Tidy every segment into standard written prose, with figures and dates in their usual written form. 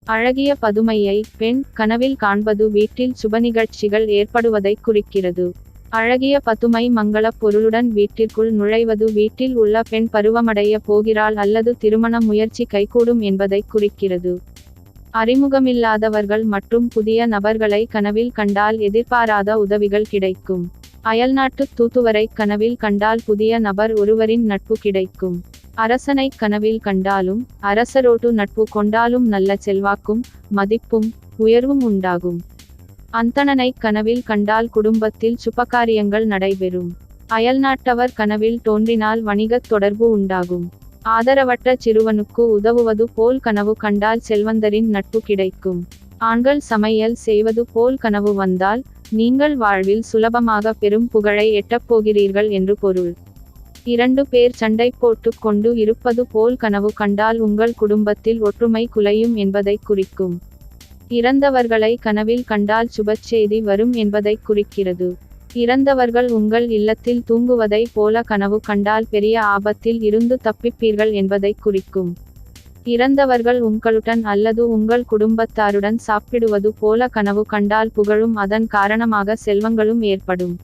அழகிய பதுமையை பெண் கனவில் காண்பது வீட்டில் சுபநிகழ்ச்சிகள் ஏற்படுவதை குறிக்கிறது. அழகிய பதுமை மங்களப் பொருளுடன் வீட்டிற்குள் நுழைவது வீட்டில் உள்ள பெண் பருவமடைய போகிறாள் அல்லது திருமண முயற்சி கைகூடும் என்பதை குறிக்கிறது. அறிமுகமில்லாதவர்கள் மற்றும் புதிய நபர்களை கனவில் கண்டால் எதிர்பாராத உதவிகள் கிடைக்கும். அயல்நாட்டு தூதுவரை கனவில் கண்டால் புதிய நபர் ஒருவரின் நட்பு கிடைக்கும். அரசனை கனவில் கண்டாலும் அரசரோடு நட்பு கொண்டாலும் நல்ல செல்வாக்கும் மதிப்பும் உயர்வும் உண்டாகும். அந்தணனை கனவில் கண்டால் குடும்பத்தில் சுபகாரியங்கள் நடைபெறும். அயல்நாட்டவர் கனவில் தோன்றினால் வணிகத் தொடர்பு உண்டாகும். ஆதரவற்ற சிறுவனுக்கு உதவுவது போல் கனவு கண்டால் செல்வந்தரின் நட்பு கிடைக்கும். ஆண்கள் சமையல் செய்வது போல் கனவு வந்தால் நீங்கள் வாழ்வில் சுலபமாக பெரும் புகழை எட்டப்போகிறீர்கள் என்று பொருள். 2 பேர் சண்டை போட்டு கொண்டு இருப்பது போல் கனவு கண்டால் உங்கள் குடும்பத்தில் ஒற்றுமை குலையும் என்பதை குறிக்கும். இறந்தவர்களை கனவில் கண்டால் சுபச்செய்தி வரும் என்பதை குறிக்கிறது. இறந்தவர்கள் உங்கள் இல்லத்தில் தூங்குவதை போல கனவு கண்டால் பெரிய ஆபத்தில் இருந்து தப்பிப்பீர்கள் என்பதை குறிக்கும். இறந்தவர்கள் உங்களுடன் அல்லது உங்கள் குடும்பத்தாருடன் சாப்பிடுவது போல கனவு கண்டால் புகழும் அதன் காரணமாக செல்வங்களும் ஏற்படும்.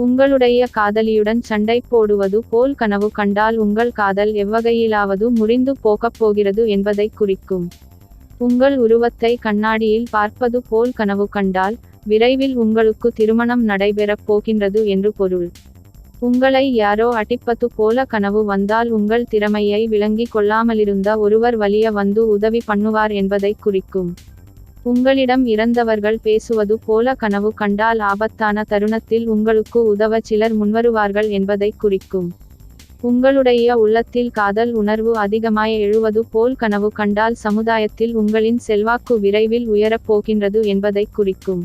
உங்களுடைய காதலியுடன் சண்டை போடுவது போல் கனவு கண்டால் உங்கள் காதல் எவ்வகையிலாவது முறிந்து போகப் போகிறது என்பதை குறிக்கும். உங்கள் உருவத்தை கண்ணாடியில் பார்ப்பது போல் கனவு கண்டால் விரைவில் உங்களுக்கு திருமணம் நடைபெறப் போகின்றது என்று பொருள். உங்களை யாரோ அடிப்பது போல கனவு வந்தால் உங்கள் திறமையை விளங்கிக் கொள்ளாமலிருந்த ஒருவர் வலிய வந்து உதவி பண்ணுவார் என்பதை குறிக்கும். உங்களிடம் இறந்தவர்கள் பேசுவது போல கனவு கண்டால் ஆபத்தான தருணத்தில் உங்களுக்கு உதவ சிலர் முன்வருவார்கள் என்பதை குறிக்கும். உங்களுடைய உள்ளத்தில் காதல் உணர்வு அதிகமாய் எழுவது போல் கனவு கண்டால் சமுதாயத்தில் உங்களின் செல்வாக்கு விரைவில் உயரப் போகின்றது என்பதை குறிக்கும்.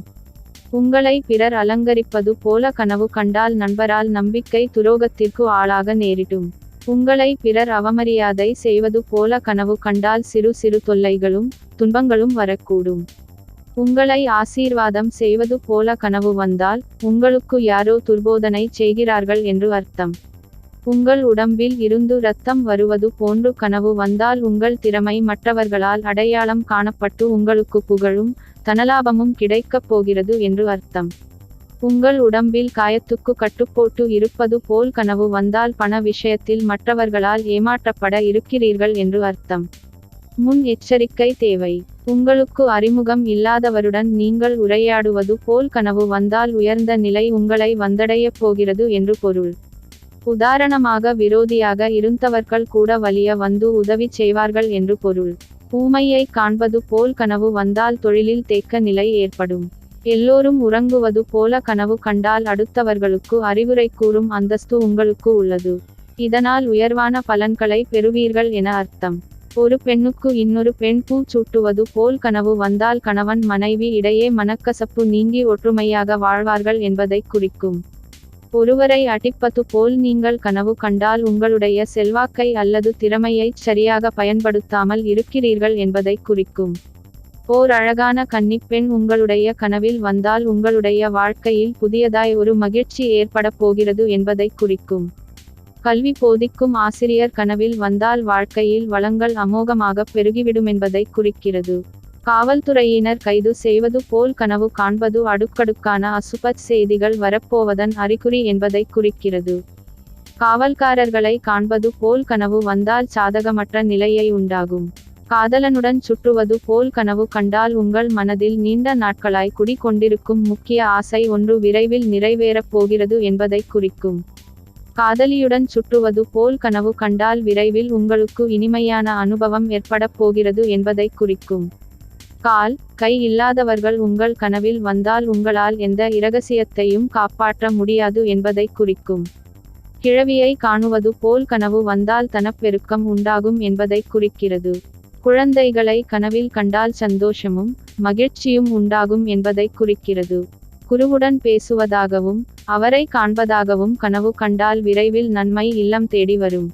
உங்களை பிறர் அலங்கரிப்பது போல கனவு கண்டால் நண்பரால் நம்பிக்கை துரோகத்திற்கு ஆளாக நேரிடும். உங்களை பிறர் அவமரியாதை செய்வது போல கனவு கண்டால் சிறு சிறு தொல்லைகளும் துன்பங்களும் வரக்கூடும். உங்களை ஆசீர்வாதம் செய்வது போல கனவு வந்தால் உங்களுக்கு யாரோ துர்போதனை செய்கிறார்கள் என்று அர்த்தம். உங்கள் உடம்பில் இருந்து இரத்தம் வருவது போன்று கனவு வந்தால் உங்கள் திறமை மற்றவர்களால் அடையாளம் காணப்பட்டு உங்களுக்கு புகழும் தனலாபமும் கிடைக்கப் போகிறது என்று அர்த்தம். உங்கள் உடம்பில் காயத்துக்கு கட்டுப்போட்டு இருப்பது போல் கனவு வந்தால் பண விஷயத்தில் மற்றவர்களால் ஏமாற்றப்பட இருக்கிறீர்கள் என்று அர்த்தம். முன் எச்சரிக்கை தேவை. உங்களுக்கு அறிமுகம் இல்லாதவருடன் நீங்கள் உரையாடுவது போல் கனவு வந்தால் உயர்ந்த நிலை உங்களை வந்தடையப் போகிறது என்று பொருள். உதாரணமாக விரோதியாக இருந்தவர்கள் கூட வலிய வந்து உதவி செய்வார்கள் என்று பொருள். ஊமையை காண்பது போல் கனவு வந்தால் தொழிலில் தேக்க நிலை ஏற்படும். எல்லோரும் உறங்குவது போல கனவு கண்டால் அடுத்தவர்களுக்கு அறிவுரை கூறும் அந்தஸ்து உங்களுக்கு உள்ளது. இதனால் உயர்வான பலன்களை பெறுவீர்கள் என அர்த்தம். ஒரு பெண்ணுக்கு இன்னொரு பெண் பூ சூட்டுவது போல் கனவு வந்தால் கணவன் மனைவி இடையே மனக்கசப்பு நீங்கி ஒற்றுமையாக வாழ்வார்கள் என்பதை குறிக்கும். ஒருவரை அடிப்பது போல் நீங்கள் கனவு கண்டால் உங்களுடைய செல்வாக்கை அல்லது திறமையை சரியாக பயன்படுத்தாமல் இருக்கிறீர்கள் என்பதை குறிக்கும். ஓர் அழகான கன்னிப்பெண் உங்களுடைய கனவில் வந்தால் உங்களுடைய வாழ்க்கையில் புதியதாய் ஒரு மகிழ்ச்சி ஏற்படப் போகிறது என்பதை குறிக்கும். கல்வி போதிக்கும் ஆசிரியர் கனவில் வந்தால் வாழ்க்கையில் வளங்கள் அமோகமாக பெருகிவிடுமென்பதை குறிக்கிறது. காவல்துறையினர் கைது செய்வது போல் கனவு காண்பது அடுக்கடுக்கான அசுப செய்திகள் வரப்போவதன் அறிகுறி என்பதை குறிக்கிறது. காவல்காரர்களை காண்பது போல் கனவு வந்தால் சாதகமற்ற நிலையை உண்டாகும். காதலனுடன் சுற்றுவது போல் கனவு கண்டால் உங்கள் மனதில் நீண்ட நாட்களாய் குடி கொண்டிருக்கும் முக்கிய ஆசை ஒன்று விரைவில் நிறைவேறப் போகிறது என்பதை குறிக்கும். காதலியுடன் சுற்றுவது போல் கனவு கண்டால் விரைவில் உங்களுக்கு இனிமையான அனுபவம் ஏற்படப் போகிறது என்பதை குறிக்கும். கால் கை இல்லாதவர்கள் உங்கள் கனவில் வந்தால் உங்களால் எந்த இரகசியத்தையும் காப்பாற்ற முடியாது என்பதை குறிக்கும். கிழவியை காணுவது போல் கனவு வந்தால் தனப்பெருக்கம் உண்டாகும் என்பதை குறிக்கிறது. குழந்தைகளை கனவில் கண்டால் சந்தோஷமும் மகிழ்ச்சியும் உண்டாகும் என்பதை குறிக்கிறது. குருவுடன் பேசுவதாகவும் அவரை காண்பதாகவும் கனவு கண்டால் விரைவில் நன்மை இல்லம் தேடி வரும்.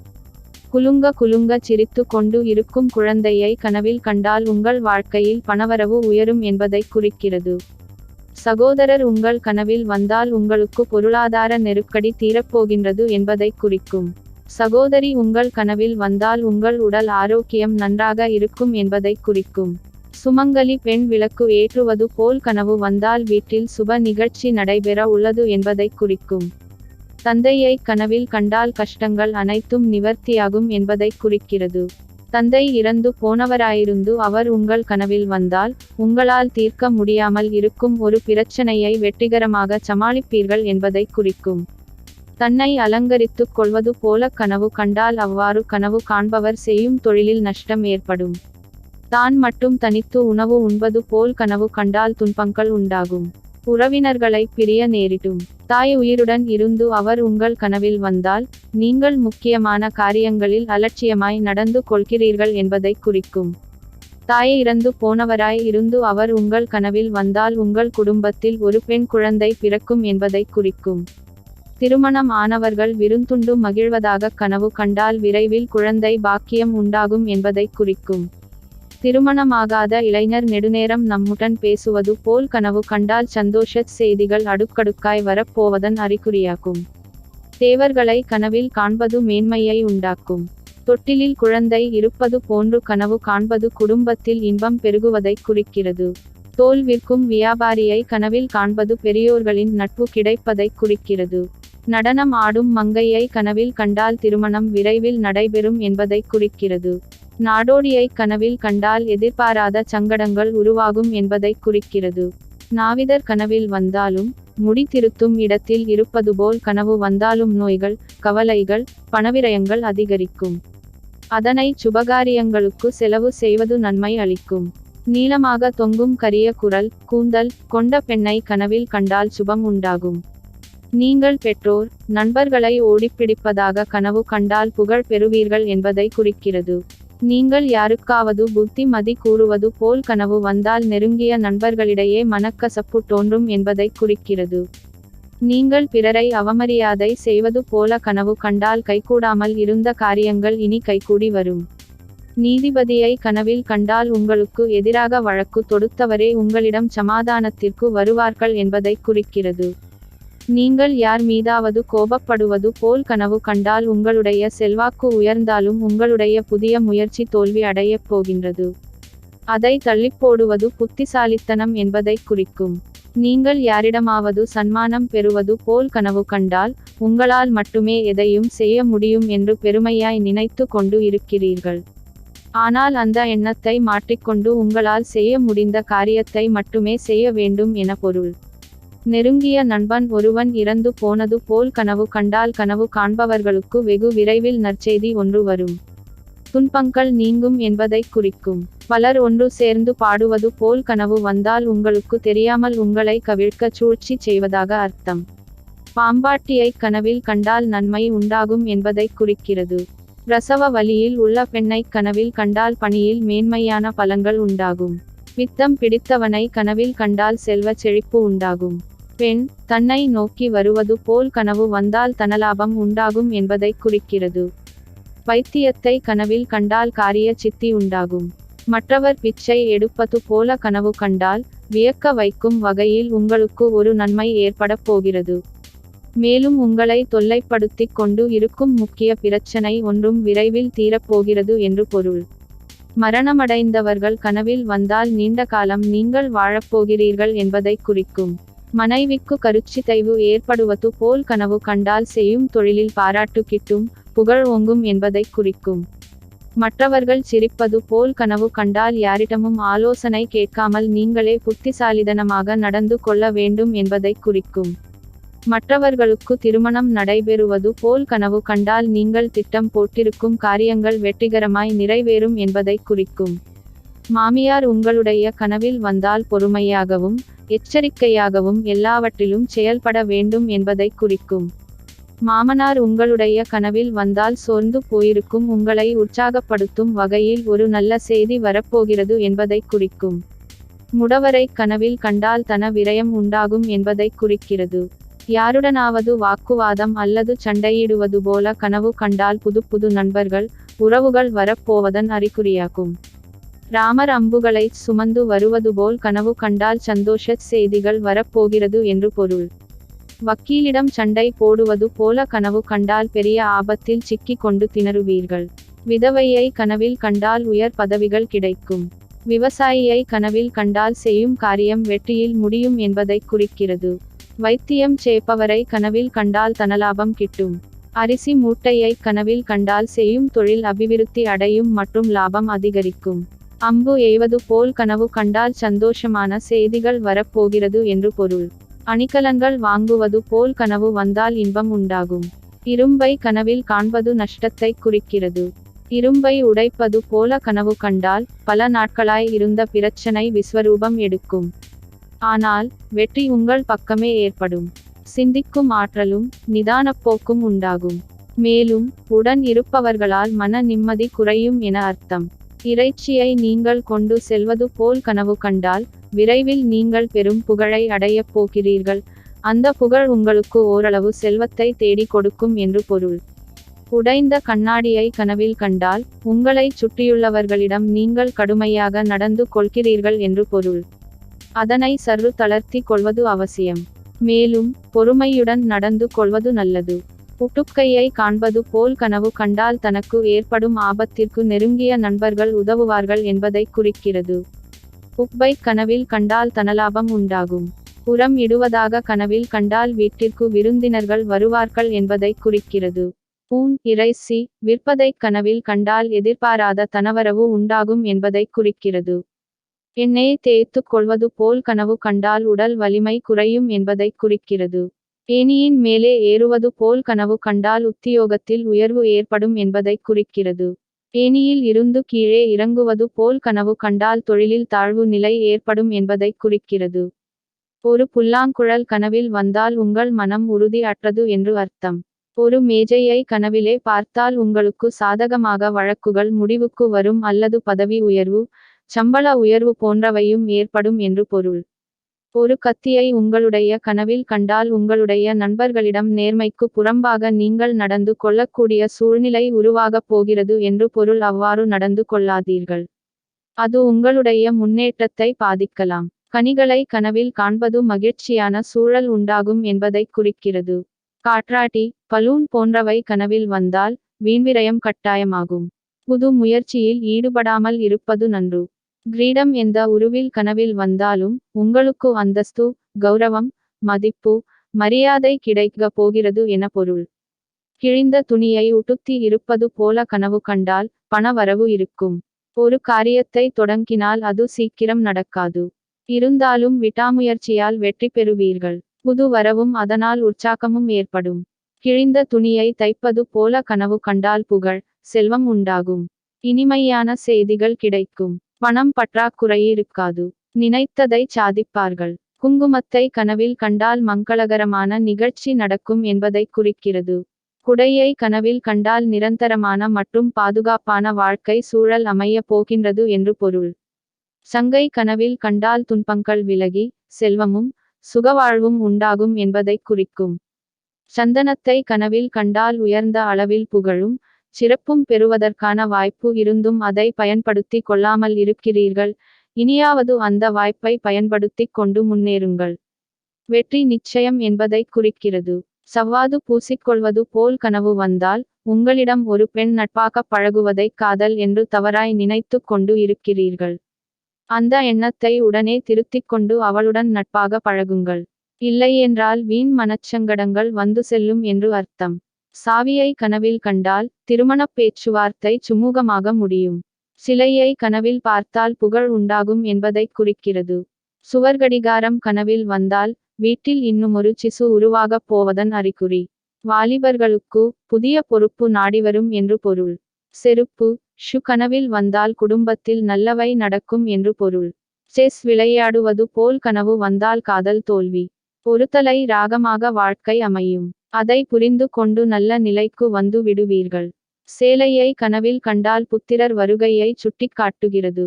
குலுங்க சிரித்து கொண்டு இருக்கும் குழந்தையை கனவில் கண்டால் உங்கள் வாழ்க்கையில் பணவரவு உயரும் என்பதை குறிக்கிறது. சகோதரர் உங்கள் கனவில் வந்தால் உங்களுக்கு பொருளாதார நெருக்கடி தீரப்போகின்றது என்பதை குறிக்கும். சகோதரி உங்கள் கனவில் வந்தால் உங்கள் உடல் ஆரோக்கியம் நன்றாக இருக்கும் என்பதை குறிக்கும். சுமங்கலி பெண் விளக்கு ஏற்றுவது போல் கனவு வந்தால் வீட்டில் சுப நிகழ்ச்சி நடைபெற உள்ளது என்பதை குறிக்கும். தந்தையை கனவில் கண்டால் கஷ்டங்கள் அனைத்தும் நிவர்த்தியாகும் என்பதை குறிக்கிறது. தந்தை இறந்து போனவராயிருந்து அவர் உங்கள் கனவில் வந்தால் உங்களால் தீர்க்க முடியாமல் இருக்கும் ஒரு பிரச்சனையை வெற்றிகரமாக சமாளிப்பீர்கள் என்பதை குறிக்கும். தன்னை அலங்கரித்துக் கொள்வது போல கனவு கண்டால் அவ்வாறு கனவு காண்பவர் செய்யும் தொழிலில் நஷ்டம் ஏற்படும். தான் மட்டும் தனித்து உணவு உண்பது போல் கனவு கண்டால் துன்பங்கள் உண்டாகும். உறவினர்களை பிரிய நேரிடும். தாய் உயிருடன் இருந்து அவர் உங்கள் கனவில் வந்தால் நீங்கள் முக்கியமான காரியங்களில் அலட்சியமாய் நடந்து கொள்கிறீர்கள் என்பதை குறிக்கும். தாய் இறந்து போனவராய் இருந்து அவர் உங்கள் கனவில் வந்தால் உங்கள் குடும்பத்தில் ஒரு பெண் குழந்தை பிறக்கும் என்பதை குறிக்கும். திருமணம் ஆனவர்கள் விருந்துண்டு மகிழ்வதாக கனவு கண்டால் விரைவில் குழந்தை பாக்கியம் உண்டாகும் என்பதை குறிக்கும். திருமணமாகாத இளைஞர் நெடுநேரம் நம்முடன் பேசுவது போல் கனவு கண்டால் சந்தோஷ செய்திகள் அடுக்கடுக்காய் வரப்போவதன் அறிகுறியாகும். தேவர்களை கனவில் காண்பது மேன்மையை உண்டாக்கும். தொட்டிலில் குழந்தை இருப்பது போன்று கனவு காண்பது குடும்பத்தில் இன்பம் பெருகுவதை குறிக்கிறது. தோல் விற்கும் வியாபாரியை கனவில் காண்பது பெரியோர்களின் நட்பு கிடைப்பதை குறிக்கிறது. நடனம் ஆடும் மங்கையை கனவில் கண்டால் திருமணம் விரைவில் நடைபெறும் என்பதை குறிக்கிறது. நாடோடியை கனவில் கண்டால் எதிர்பாராத சங்கடங்கள் உருவாகும் என்பதை குறிக்கிறது. நாவிதர் கனவில் வந்தாலும் முடி திருத்தும் இடத்தில் இருப்பது போல் கனவு வந்தாலும் நோய்கள், கவலைகள், பணவிரயங்கள் அதிகரிக்கும். அதனை சுபகாரியங்களுக்கு செலவு செய்வது நன்மை அளிக்கும். நீளமாக தொங்கும் கரிய குரல், கூந்தல் கொண்ட பெண்ணை கனவில் கண்டால் சுபம் உண்டாகும். நீங்கள் பெற்றோர், நண்பர்களை ஓடிப்பிடிப்பதாக கனவு கண்டால் புகழ் பெறுவீர்கள் என்பதை குறிக்கிறது. நீங்கள் யாருக்காவது புத்தி மதி கூறுவது போல் கனவு வந்தால் நெருங்கிய நண்பர்களிடையே மனக்கசப்பு தோன்றும் என்பதை குறிக்கிறது. நீங்கள் பிறரை அவமரியாதை செய்வது போல கனவு கண்டால் கைகூடாமல் இருந்த காரியங்கள் இனி கைகூடி வரும். நீதிபதியை கனவில் கண்டால் உங்களுக்கு எதிராக வழக்கு தொடுத்தவரே உங்களிடம் சமாதானத்திற்கு வருவார்கள் என்பதை குறிக்கிறது. நீங்கள் யார் மீதாவது கோபப்படுவது போல் கனவு கண்டால் உங்களுடைய செல்வாக்கு உயர்ந்தாலும் உங்களுடைய புதிய முயற்சி தோல்வி அடையப் போகின்றது. அதை தள்ளிப்போடுவது புத்திசாலித்தனம் என்பதை குறிக்கும். நீங்கள் யாரிடமாவது சன்மானம் பெறுவது போல் கனவு கண்டால் உங்களால் மட்டுமே எதையும் செய்ய முடியும் என்று பெருமையாய் நினைத்து கொண்டு இருக்கிறீர்கள். ஆனால் அந்த எண்ணத்தை மாற்றிக்கொண்டு உங்களால் செய்ய முடிந்த காரியத்தை மட்டுமே செய்ய வேண்டும் என பொருள். நெருங்கிய நண்பன் ஒருவன் இறந்து போனது போல் கனவு கண்டால் கனவு காண்பவர்களுக்கு வெகு விரைவில் நற்செய்தி ஒன்று வரும். துன்பங்கள் நீங்கும் என்பதை குறிக்கும். பலர் ஒன்று சேர்ந்து பாடுவது போல் கனவு வந்தால் உங்களுக்கு தெரியாமல் உங்களை கவிழ்க்க சூழ்ச்சி செய்வதாக அர்த்தம். பாம்பாட்டியை கனவில் கண்டால் நன்மை உண்டாகும் என்பதை குறிக்கிறது. பிரசவ வலியில் உள்ள பெண்ணை கனவில் கண்டால் பணியில் மேன்மையான பலன்கள் உண்டாகும். பித்தம் பிடித்தவனை கனவில் கண்டால் செல்வ செழிப்பு உண்டாகும். பெண் தன்னை நோக்கி வருவது போல் கனவு வந்தால் தனலாபம் உண்டாகும் என்பதை குறிக்கிறது. பைத்தியத்தை கனவில் கண்டால் காரிய சித்தி உண்டாகும். மற்றவர் பிச்சை எடுப்பது போல கனவு கண்டால் வியக்க வைக்கும் வகையில் உங்களுக்கு ஒரு நன்மை ஏற்படப் போகிறது. மேலும் உங்களை தொல்லைப்படுத்திக் கொண்டு இருக்கும் முக்கிய பிரச்சனை ஒன்றும் விரைவில் தீரப்போகிறது என்று பொருள். மரணமடைந்தவர்கள் கனவில் வந்தால் நீண்ட காலம் நீங்கள் வாழப்போகிறீர்கள் என்பதை குறிக்கும். மனைவிக்கு கருச்சிதைவு ஏற்படுவது போல் கனவு கண்டால் செய்யும் தொழிலில் பாராட்டு கிட்டும், புகழ் ஓங்கும் என்பதை குறிக்கும். மற்றவர்கள் சிரிப்பது போல் கனவு கண்டால் யாரிடமும் ஆலோசனை கேட்காமல் நீங்களே புத்திசாலித்தனமாக நடந்து கொள்ள வேண்டும் என்பதை குறிக்கும். மற்றவர்களுக்கு திருமணம் நடைபெறுவது போல் கனவு கண்டால் நீங்கள் திட்டம் போட்டிருக்கும் காரியங்கள் வெற்றிகரமாய் நிறைவேறும் என்பதை குறிக்கும். மாமியார் உங்களுடைய கனவில் வந்தால் பொறுமையாகவும் எச்சரிக்கையாகவும் எல்லாவற்றிலும் செயல்பட வேண்டும் என்பதை குறிக்கும். மாமனார் உங்களுடைய கனவில் வந்தால் சோர்ந்து போயிருக்கும் உங்களை உற்சாகப்படுத்தும் வகையில் ஒரு நல்ல செய்தி வரப்போகிறது என்பதை குறிக்கும். முடவரை கனவில் கண்டால் தன விரயம் உண்டாகும் என்பதை குறிக்கிறது. யாருடனாவது வாக்குவாதம் அல்லது சண்டையிடுவது போல கனவு கண்டால் புது புது நண்பர்கள், உறவுகள் வரப்போவதன் அறிகுறியாகும். ராமர் அம்புகளை சுமந்து வருவது போல் கனவு கண்டால் சந்தோஷ செய்திகள் வரப்போகிறது என்று பொருள். வக்கீலிடம் சண்டை போடுவது போல கனவு கண்டால் பெரிய ஆபத்தில் சிக்கிக் கொண்டு திணறுவீர்கள். விதவையை கனவில் கண்டால் உயர் பதவிகள் கிடைக்கும். விவசாயியை கனவில் கண்டால் செய்யும் காரியம் வெற்றியில் முடியும் என்பதை குறிக்கிறது. வைத்தியம் செய்பவரை கனவில் கண்டால் தனலாபம் கிட்டும். அரிசி மூட்டையை கனவில் கண்டால் செய்யும் தொழில் அபிவிருத்தி அடையும் மற்றும் லாபம் அதிகரிக்கும். அம்பு எய்வது போல் கனவு கண்டால் சந்தோஷமான செய்திகள் வரப்போகிறது என்று பொருள். அணிகலன்கள் வாங்குவது போல் கனவு வந்தால் இன்பம் உண்டாகும். இரும்பை கனவில் காண்பது நஷ்டத்தை குறிக்கிறது. இரும்பை உடைப்பது போல கனவு கண்டால் பல நாட்களாய் இருந்த பிரச்சனை விஸ்வரூபம் எடுக்கும். ஆனால் வெற்றி உங்கள் பக்கமே ஏற்படும். சிந்திக்கும் ஆற்றலும் நிதானப்போக்கும் உண்டாகும். மேலும் உடன் இருப்பவர்களால் மன நிம்மதி குறையும் என அர்த்தம். இறைச்சியை நீங்கள் கொண்டு செல்வது போல் கனவு கண்டால் விரைவில் நீங்கள் பெரும் புகழை அடையப் போகிறீர்கள். அந்த புகழ் உங்களுக்கு ஓரளவு செல்வத்தை தேடி கொடுக்கும் என்று பொருள். உடைந்த கண்ணாடியை கனவில் கண்டால் உங்களை சுற்றியுள்ளவர்களிடம் நீங்கள் கடுமையாக நடந்து கொள்கிறீர்கள் என்று பொருள். அதனை சற்று தளர்த்தி கொள்வது அவசியம். மேலும் பொறுமையுடன் நடந்து கொள்வது நல்லது. உட்டுக்கையை காண்பது போல் கனவு கண்டால் தனக்கு ஏற்படும் ஆபத்திற்கு நெருங்கிய நண்பர்கள் உதவுவார்கள் என்பதை குறிக்கிறது. உப்பை கனவில் கண்டால் தனலாபம் உண்டாகும். உரம் இடுவதாக கனவில் கண்டால் வீட்டிற்கு விருந்தினர்கள் வருவார்கள் என்பதை குறிக்கிறது. ஊன் இறைச்சி விற்பதை கனவில் கண்டால் எதிர்பாராத தனவரவு உண்டாகும் என்பதை குறிக்கிறது. எண்ணெயை தேய்த்து கொள்வது போல் கனவு கண்டால் உடல் வலிமை குறையும் என்பதை குறிக்கிறது. ஏணியின் மேலே ஏறுவது போல் கனவு கண்டால் உத்தியோகத்தில் உயர்வு ஏற்படும் என்பதை குறிக்கிறது. ஏணியில் இருந்து கீழே இறங்குவது போல் கனவு கண்டால் தொழிலில் தாழ்வு நிலை ஏற்படும் என்பதை குறிக்கிறது. ஒரு புல்லாங்குழல் கனவில் வந்தால் உங்கள் மனம் உறுதி அற்றது என்று அர்த்தம். ஒரு மேஜையை கனவிலே பார்த்தால் உங்களுக்கு சாதகமாக வழக்குகள் முடிவுக்கு வரும் அல்லது பதவி உயர்வு சம்பள உயர்வு போன்றவையும் ஏற்படும் என்று பொருள். ஒரு கத்தியை உங்களுடைய கனவில் கண்டால் உங்களுடைய நண்பர்களிடம் நேர்மைக்கு புறம்பாக நீங்கள் நடந்து கொள்ளக்கூடிய சூழ்நிலை உருவாகப் போகிறது என்று பொருள். அவ்வாறு நடந்து கொள்ளாதீர்கள். அது உங்களுடைய முன்னேற்றத்தை பாதிக்கலாம். கனிகளை கனவில் காண்பது மகிழ்ச்சியான சூழல் உண்டாகும் என்பதை குறிக்கிறது. காற்றாடி பலூன் போன்றவை கனவில் வந்தால் வீண்விரயம் கட்டாயமாகும். புது முயற்சியில் ஈடுபடாமல் இருப்பது நன்று. கிரீடம் எந்த உருவில் கனவில் வந்தாலும் உங்களுக்கு அந்தஸ்து கௌரவம் மதிப்பு மரியாதை கிடைக்கப் போகிறது என பொருள். கிழிந்த துணியை உடுத்தி இருப்பது போல கனவு கண்டால் பண வரவு இருக்கும். ஒரு காரியத்தை தொடங்கினால் அது சீக்கிரம் நடக்காது. இருந்தாலும் விடாமுயற்சியால் வெற்றி பெறுவீர்கள். புது வரவும் அதனால் உற்சாகமும் ஏற்படும். கிழிந்த துணியை தைப்பது போல கனவு கண்டால் புகழ் செல்வம் உண்டாகும். இனிமையான செய்திகள் கிடைக்கும். பணம் பற்றாக்குறை இருக்காது. நினைத்ததை சாதிப்பார்கள். குங்குமத்தை கனவில் கண்டால் மங்களகரமான நிகழ்ச்சி நடக்கும் என்பதை குறிக்கிறது. குடையை கனவில் கண்டால் நிரந்தரமான மற்றும் பாதுகாப்பான வாழ்க்கை சூழல் அமைய போகின்றது என்று பொருள். சங்கை கனவில் கண்டால் துன்பங்கள் விலகி செல்வமும் சுகவாழ்வும் உண்டாகும் என்பதை குறிக்கும். சந்தனத்தை கனவில் கண்டால் உயர்ந்த அளவில் புகழும் சிறப்பும் பெறுவதற்கான வாய்ப்பு இருந்தும் அதை பயன்படுத்தி கொள்ளாமல் இருக்கிறீர்கள். இனியாவது அந்த வாய்ப்பை பயன்படுத்தி கொண்டு முன்னேறுங்கள். வெற்றி நிச்சயம் என்பதை குறிக்கிறது. சவ்வாது பூசிக்கொள்வது போல் கனவு வந்தால் உங்களிடம் ஒரு பெண் நட்பாக பழகுவதை காதல் என்று தவறாய் நினைத்து கொண்டு இருக்கிறீர்கள். அந்த எண்ணத்தை உடனே திருத்திக் கொண்டு அவளுடன் நட்பாக பழகுங்கள். இல்லையென்றால் வீண் மனச்சங்கடங்கள் வந்து செல்லும் என்று அர்த்தம். சாவியை கனவில் கண்டால் திருமணப் பேச்சுவார்த்தை சுமூகமாக முடியும். சிலையை கனவில் பார்த்தால் புகழ் உண்டாகும் என்பதை குறிக்கிறது. சுவர்கடிகாரம் கனவில் வந்தால் வீட்டில் இன்னுமொரு சிசு உருவாகப் போவதன் அறிகுறி. வாலிபர்களுக்கு புதிய பொறுப்பு நாடிவரும் என்று பொருள். செருப்பு ஷூ கனவில் வந்தால் குடும்பத்தில் நல்லவை நடக்கும் என்று பொருள். செஸ் விளையாடுவது போல் கனவு வந்தால் காதல் தோல்வி. பொறுத்தலை ராகமாக வாழ்க்கை அமையும். அதை புரிந்து கொண்டு நல்ல நிலைக்கு வந்து விடுவீர்கள். சேலையை கனவில் கண்டால் புத்திரர் வருகையை சுட்டிக்காட்டுகிறது.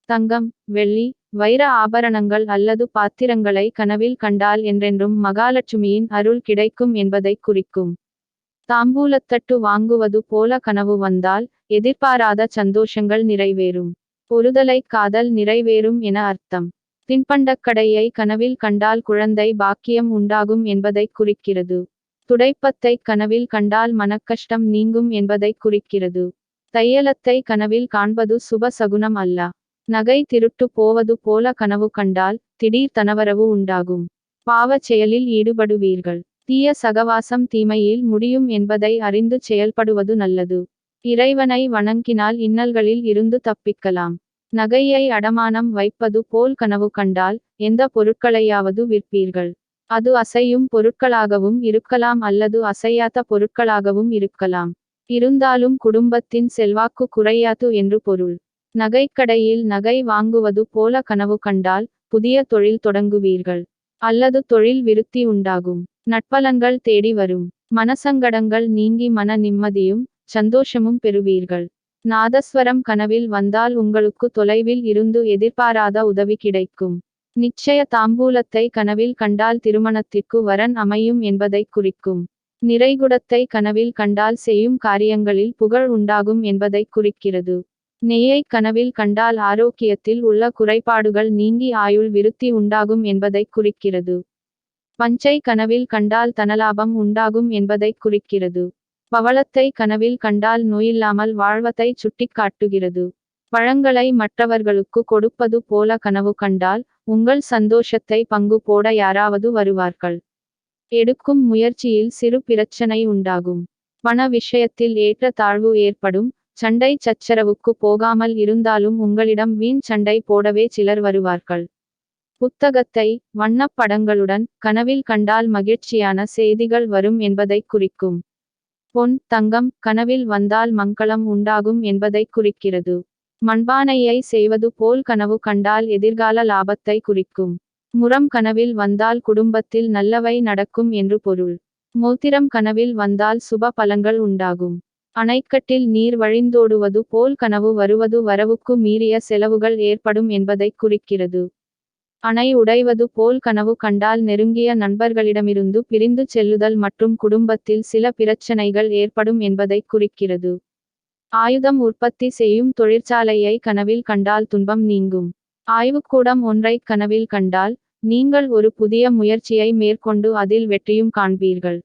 தங்கம் வெள்ளி வைர ஆபரணங்கள் அல்லது பாத்திரங்களை கனவில் கண்டால் என்றென்றும் மகாலட்சுமியின் அருள் கிடைக்கும் என்பதை குறிக்கும். தாம்பூலத்தட்டு வாங்குவது போல கனவு வந்தால் எதிர்பாராத சந்தோஷங்கள் நிறைவேறும். பொறுதலை காதல் நிறைவேறும் என அர்த்தம். தின்பண்டக்கடையை கனவில் கண்டால் குழந்தை பாக்கியம் உண்டாகும் என்பதை குறிக்கிறது. துடைப்பத்தை கனவில் கண்டால் மனக்கஷ்டம் நீங்கும் என்பதை குறிக்கிறது. தையலத்தை கனவில் காண்பது சுப சகுனம் அல்ல. நகை திருட்டு போவது போல கனவு கண்டால் திடீர் தனவரவு உண்டாகும். பாவச் செயலில் ஈடுபடுவீர்கள். தீய சகவாசம் தீமையில் முடியும் என்பதை அறிந்து செயல்படுவது நல்லது. இறைவனை வணங்கினால் இன்னல்களில் இருந்து தப்பிக்கலாம். நகையை அடமானம் வைப்பது போல் கனவு கண்டால் எந்த பொருட்களையாவது விற்பீர்கள். அது அசையும் பொருட்களாகவும் இருக்கலாம் அல்லது அசையாத பொருட்களாகவும் இருக்கலாம். இருந்தாலும் குடும்பத்தின் செல்வாக்கு குறையாது என்று பொருள். நகைக்கடையில் நகை வாங்குவது போல கனவு கண்டால் புதிய தொழில் தொடங்குவீர்கள். அல்லது தொழில் விருத்தி உண்டாகும். நட்பலன்கள் தேடி வரும். மனசங்கடங்கள் நீங்கி மன நிம்மதியும் சந்தோஷமும் பெறுவீர்கள். நாதஸ்வரம் கனவில் வந்தால் உங்களுக்கு தொலைவில் இருந்து எதிர்பாராத உதவி கிடைக்கும். நிச்சய தாம்பூலத்தை கனவில் கண்டால் திருமணத்திற்கு வரன் அமையும் என்பதை குறிக்கும். நிறைகுடத்தை கனவில் கண்டால் செய்யும் காரியங்களில் புகழ் உண்டாகும் என்பதை குறிக்கிறது. நெய்யை கனவில் கண்டால் ஆரோக்கியத்தில் உள்ள குறைபாடுகள் நீங்கி ஆயுள் விருத்தி உண்டாகும் என்பதை குறிக்கிறது. பஞ்சை கனவில் கண்டால் தனலாபம் உண்டாகும் என்பதை குறிக்கிறது. பவளத்தை கனவில் கண்டால் நோயில்லாமல் வாழ்வதை சுட்டிக்காட்டுகிறது. பழங்களை மற்றவர்களுக்கு கொடுப்பது போல கனவு கண்டால் உங்கள் சந்தோஷத்தை பங்கு போட யாராவது வருவார்கள். எடுக்கும் முயற்சியில் சிறு பிரச்சனை உண்டாகும். பண விஷயத்தில் ஏற்ற தாழ்வு ஏற்படும். சண்டை சச்சரவுக்கு போகாமல் இருந்தாலும் உங்களிடம் வீண் சண்டை போடவே சிலர் வருவார்கள். புத்தகத்தை வண்ணப் படங்களுடன் கனவில் கண்டால் மகிழ்ச்சியான செய்திகள் வரும் என்பதை குறிக்கும். பொன் தங்கம் கனவில் வந்தால் மங்களம் உண்டாகும் என்பதை குறிக்கிறது. மண்பானையை செய்வது போல் கனவு கண்டால் எதிர்கால லாபத்தை குறிக்கும். முறம் கனவில் வந்தால் குடும்பத்தில் நல்லவை நடக்கும் என்று பொருள். மோதிரம் கனவில் வந்தால் சுப பலன்கள் உண்டாகும். அணைக்கட்டில் நீர் வழிந்தோடுவது போல் கனவு வருவது வரவுக்கு மீறிய செலவுகள் ஏற்படும் என்பதை குறிக்கிறது. அணை உடைவது போல் கனவு கண்டால் நெருங்கிய நண்பர்களிடமிருந்து பிரிந்து செல்லுதல் மற்றும் குடும்பத்தில் சில பிரச்சனைகள் ஏற்படும் என்பதை குறிக்கிறது. ஆயுதம் உற்பத்தி செய்யும் தொழிற்சாலையை கனவில் கண்டால் துன்பம் நீங்கும். ஆய்வுக்கூடம் ஒன்றை கனவில் கண்டால் நீங்கள் ஒரு புதிய முயற்சியை மேற்கொண்டு அதில் வெற்றியும் காண்பீர்கள்.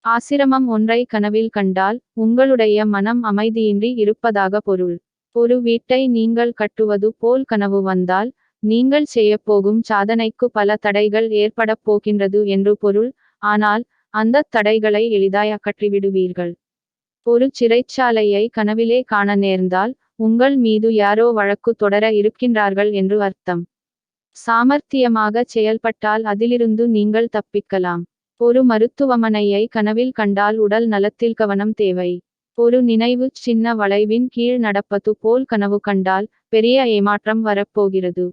ஆசிரமம் ஒன்றை கனவில் கண்டால் உங்களுடைய மனம் அமைதியின்றி இருப்பதாக பொருள். ஒரு வீட்டை நீங்கள் கட்டுவது போல் கனவு வந்தால் நீங்கள் செய்யப்போகும் சாதனைக்கு பல தடைகள் ஏற்படப் போகின்றது என்று பொருள். ஆனால் அந்த தடைகளை எளிதாய் அகற்றிவிடுவீர்கள். ஒரு சிறைச்சாலையை கனவிலே காண நேர்ந்தால் உங்கள் மீது யாரோ வழக்கு தொடர இருக்கின்றார்கள் என்று அர்த்தம். சாமர்த்தியமாக செயல்பட்டால் அதிலிருந்து நீங்கள் தப்பிக்கலாம். ஒரு மருத்துவமனையை கனவில் கண்டால் உடல் நலத்தில் கவனம் தேவை. ஒரு நினைவு சின்ன வளைவின் கீழ் நடப்பது போல் கனவு கண்டால் பெரிய ஏமாற்றம் வரப்போகிறது.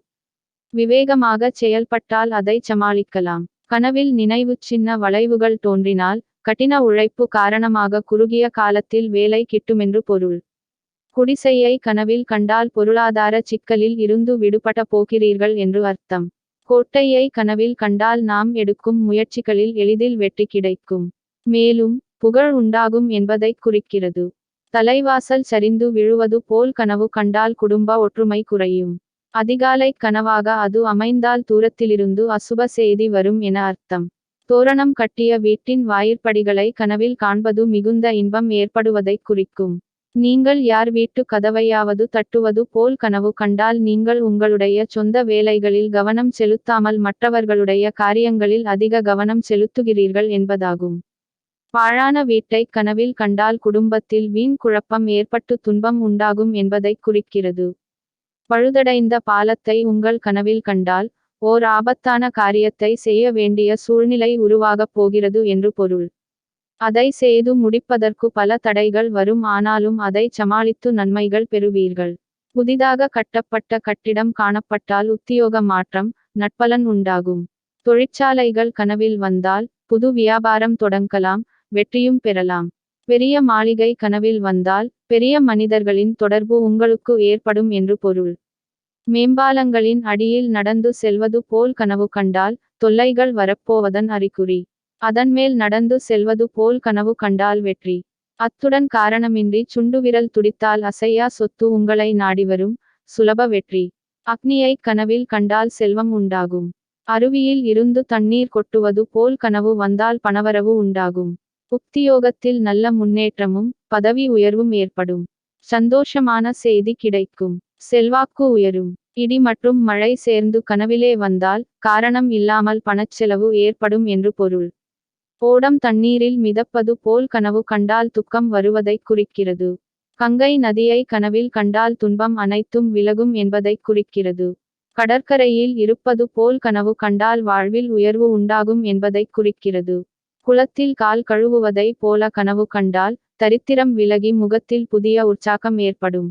விவேகமாக செயல்பட்டால் அதை சமாளிக்கலாம். கனவில் நினைவு சின்ன வளைவுகள் தோன்றினால் கடின உழைப்பு காரணமாக குறுகிய காலத்தில் வேலை கிட்டுமென்று பொருள். குடிசையை கனவில் கண்டால் பொருளாதார சிக்கலில் இருந்து விடுபட போகிறீர்கள் என்று அர்த்தம். கோட்டையை கனவில் கண்டால் நாம் எடுக்கும் முயற்சிகளில் எளிதில் வெற்றி கிடைக்கும். மேலும் புகழ் உண்டாகும் என்பதை குறிக்கிறது. தலைவாசல் சரிந்து விழுவது போல் கனவு கண்டால் குடும்ப ஒற்றுமை குறையும். அதிகாலை கனவாக அது அமைந்தால் தூரத்திலிருந்து அசுப செய்தி வரும் என அர்த்தம். தோரணம் கட்டிய வீட்டின் வாயிற்படிகளை கனவில் காண்பது மிகுந்த இன்பம் ஏற்படுவதை குறிக்கும். நீங்கள் யார் வீட்டு கதவையாவது தட்டுவது போல் கனவு கண்டால் நீங்கள் உங்களுடைய சொந்த வேலைகளில் கவனம் செலுத்தாமல் மற்றவர்களுடைய காரியங்களில் அதிக கவனம் செலுத்துகிறீர்கள் என்பதாகும். பாழான வீட்டை கனவில் கண்டால் குடும்பத்தில் வீண் குழப்பம் ஏற்பட்டு துன்பம் உண்டாகும் என்பதை குறிக்கிறது. பழுதடைந்த பாலத்தை உங்கள் கனவில் கண்டால் ஓர் ஆபத்தான காரியத்தை செய்ய வேண்டிய சூழ்நிலை உருவாகப் போகிறது என்று பொருள். அதை செய்து முடிப்பதற்கு பல தடைகள் வரும். ஆனாலும் அதை சமாளித்து நன்மைகள் பெறுவீர்கள். புதிதாக கட்டப்பட்ட கட்டிடம் காணப்பட்டால் உத்தியோக மாற்றம் நட்பலன் உண்டாகும். தொழிற்சாலைகள் கனவில் வந்தால் புது வியாபாரம் தொடங்கலாம், வெற்றியும் பெறலாம். பெரிய மாளிகை கனவில் வந்தால் பெரிய மனிதர்களின் தொடர்பு உங்களுக்கு ஏற்படும் என்று பொருள். மேம்பாலங்களின் அடியில் நடந்து செல்வது போல் கனவு கண்டால் தொல்லைகள் வரப்போவதன் அறிகுறி. அதன்மேல் நடந்து செல்வது போல் கனவு கண்டால் வெற்றி. அத்துடன் காரணமின்றி சுண்டுவிரல் துடித்தால் அசையா சொத்து உங்களை நாடிவரும், சுலப வெற்றி. அக்னியை கனவில் கண்டால் செல்வம் உண்டாகும். அருவியில் இருந்து தண்ணீர் கொட்டுவது போல் கனவு வந்தால் பணவரவு உண்டாகும். உத்தியோகத்தில் நல்ல முன்னேற்றமும் பதவி உயர்வும் ஏற்படும். சந்தோஷமான செய்தி கிடைக்கும். செல்வாக்கு உயரும். இடி மற்றும் மழை சேர்ந்து கனவிலே வந்தால் காரணம் இல்லாமல் பணச்செலவு ஏற்படும் என்று பொருள். ஓடம் தண்ணீரில் மிதப்பது போல் கனவு கண்டால் துக்கம் வருவதை குறிக்கிறது. கங்கை நதியை கனவில் கண்டால் துன்பம் அனைத்தும் விலகும் என்பதை குறிக்கிறது. கடற்கரையில் இருப்பது போல் கனவு கண்டால் வாழ்வில் உயர்வு உண்டாகும் என்பதை குறிக்கிறது. குளத்தில் கால் கழுவுவதை போல கனவு கண்டால் தரித்திரம் விலகி முகத்தில் புதிய உற்சாகம் ஏற்படும்.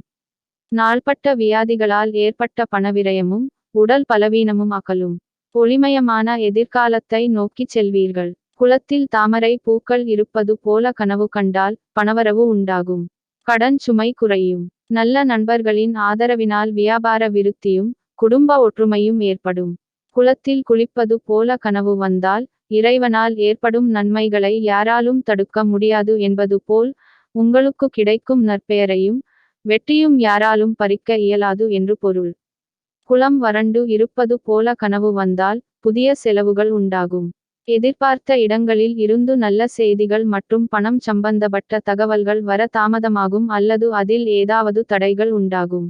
நாள்பட்ட வியாதிகளால் ஏற்பட்ட பணவிரயமும் உடல் பலவீனமும் அகலும். ஒளிமயமான எதிர்காலத்தை நோக்கிச் செல்வீர்கள். குளத்தில் தாமரை பூக்கள் இருப்பது போல கனவு கண்டால் பணவரவு உண்டாகும். கடன் சுமை குறையும். நல்ல நண்பர்களின் ஆதரவினால் வியாபார விருத்தியும் குடும்ப ஒற்றுமையும் ஏற்படும். குளத்தில் குளிப்பது போல கனவு வந்தால் இறைவனால் ஏற்படும் நன்மைகளை யாராலும் தடுக்க முடியாது என்பது போல் உங்களுக்கு கிடைக்கும் நற்பெயரையும் வெற்றியும் யாராலும் பறிக்க இயலாது என்று பொருள். குளம் வறண்டு இருப்பது போல கனவு வந்தால் புதிய செலவுகள் உண்டாகும். எதிர்பார்த்த இடங்களில் இருந்து நல்ல செய்திகள் மற்றும் பணம் சம்பந்தப்பட்ட தகவல்கள் வர தாமதமாகும் அல்லது அதில் ஏதாவது தடைகள் உண்டாகும்.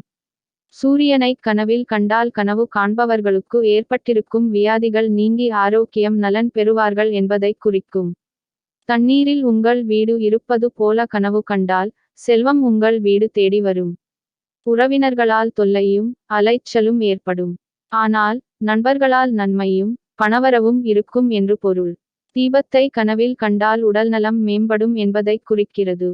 சூரியனை கனவில் கண்டால் கனவு காண்பவர்களுக்கு ஏற்பட்டிருக்கும் வியாதிகள் நீங்கி ஆரோக்கியம் நலன் பெறுவார்கள் என்பதை குறிக்கும். தண்ணீரில் உங்கள் வீடு இருப்பது போல கனவு கண்டால் செல்வம் உங்கள் வீடு தேடி வரும். உறவினர்களால் தொல்லையும் அலைச்சலும் ஏற்படும். ஆனால் நண்பர்களால் நன்மையும் பணவரவும் இருக்கும் என்று பொருள். தீபத்தை கனவில் கண்டால் உடல்நலம் மேம்படும் என்பதை குறிக்கிறது.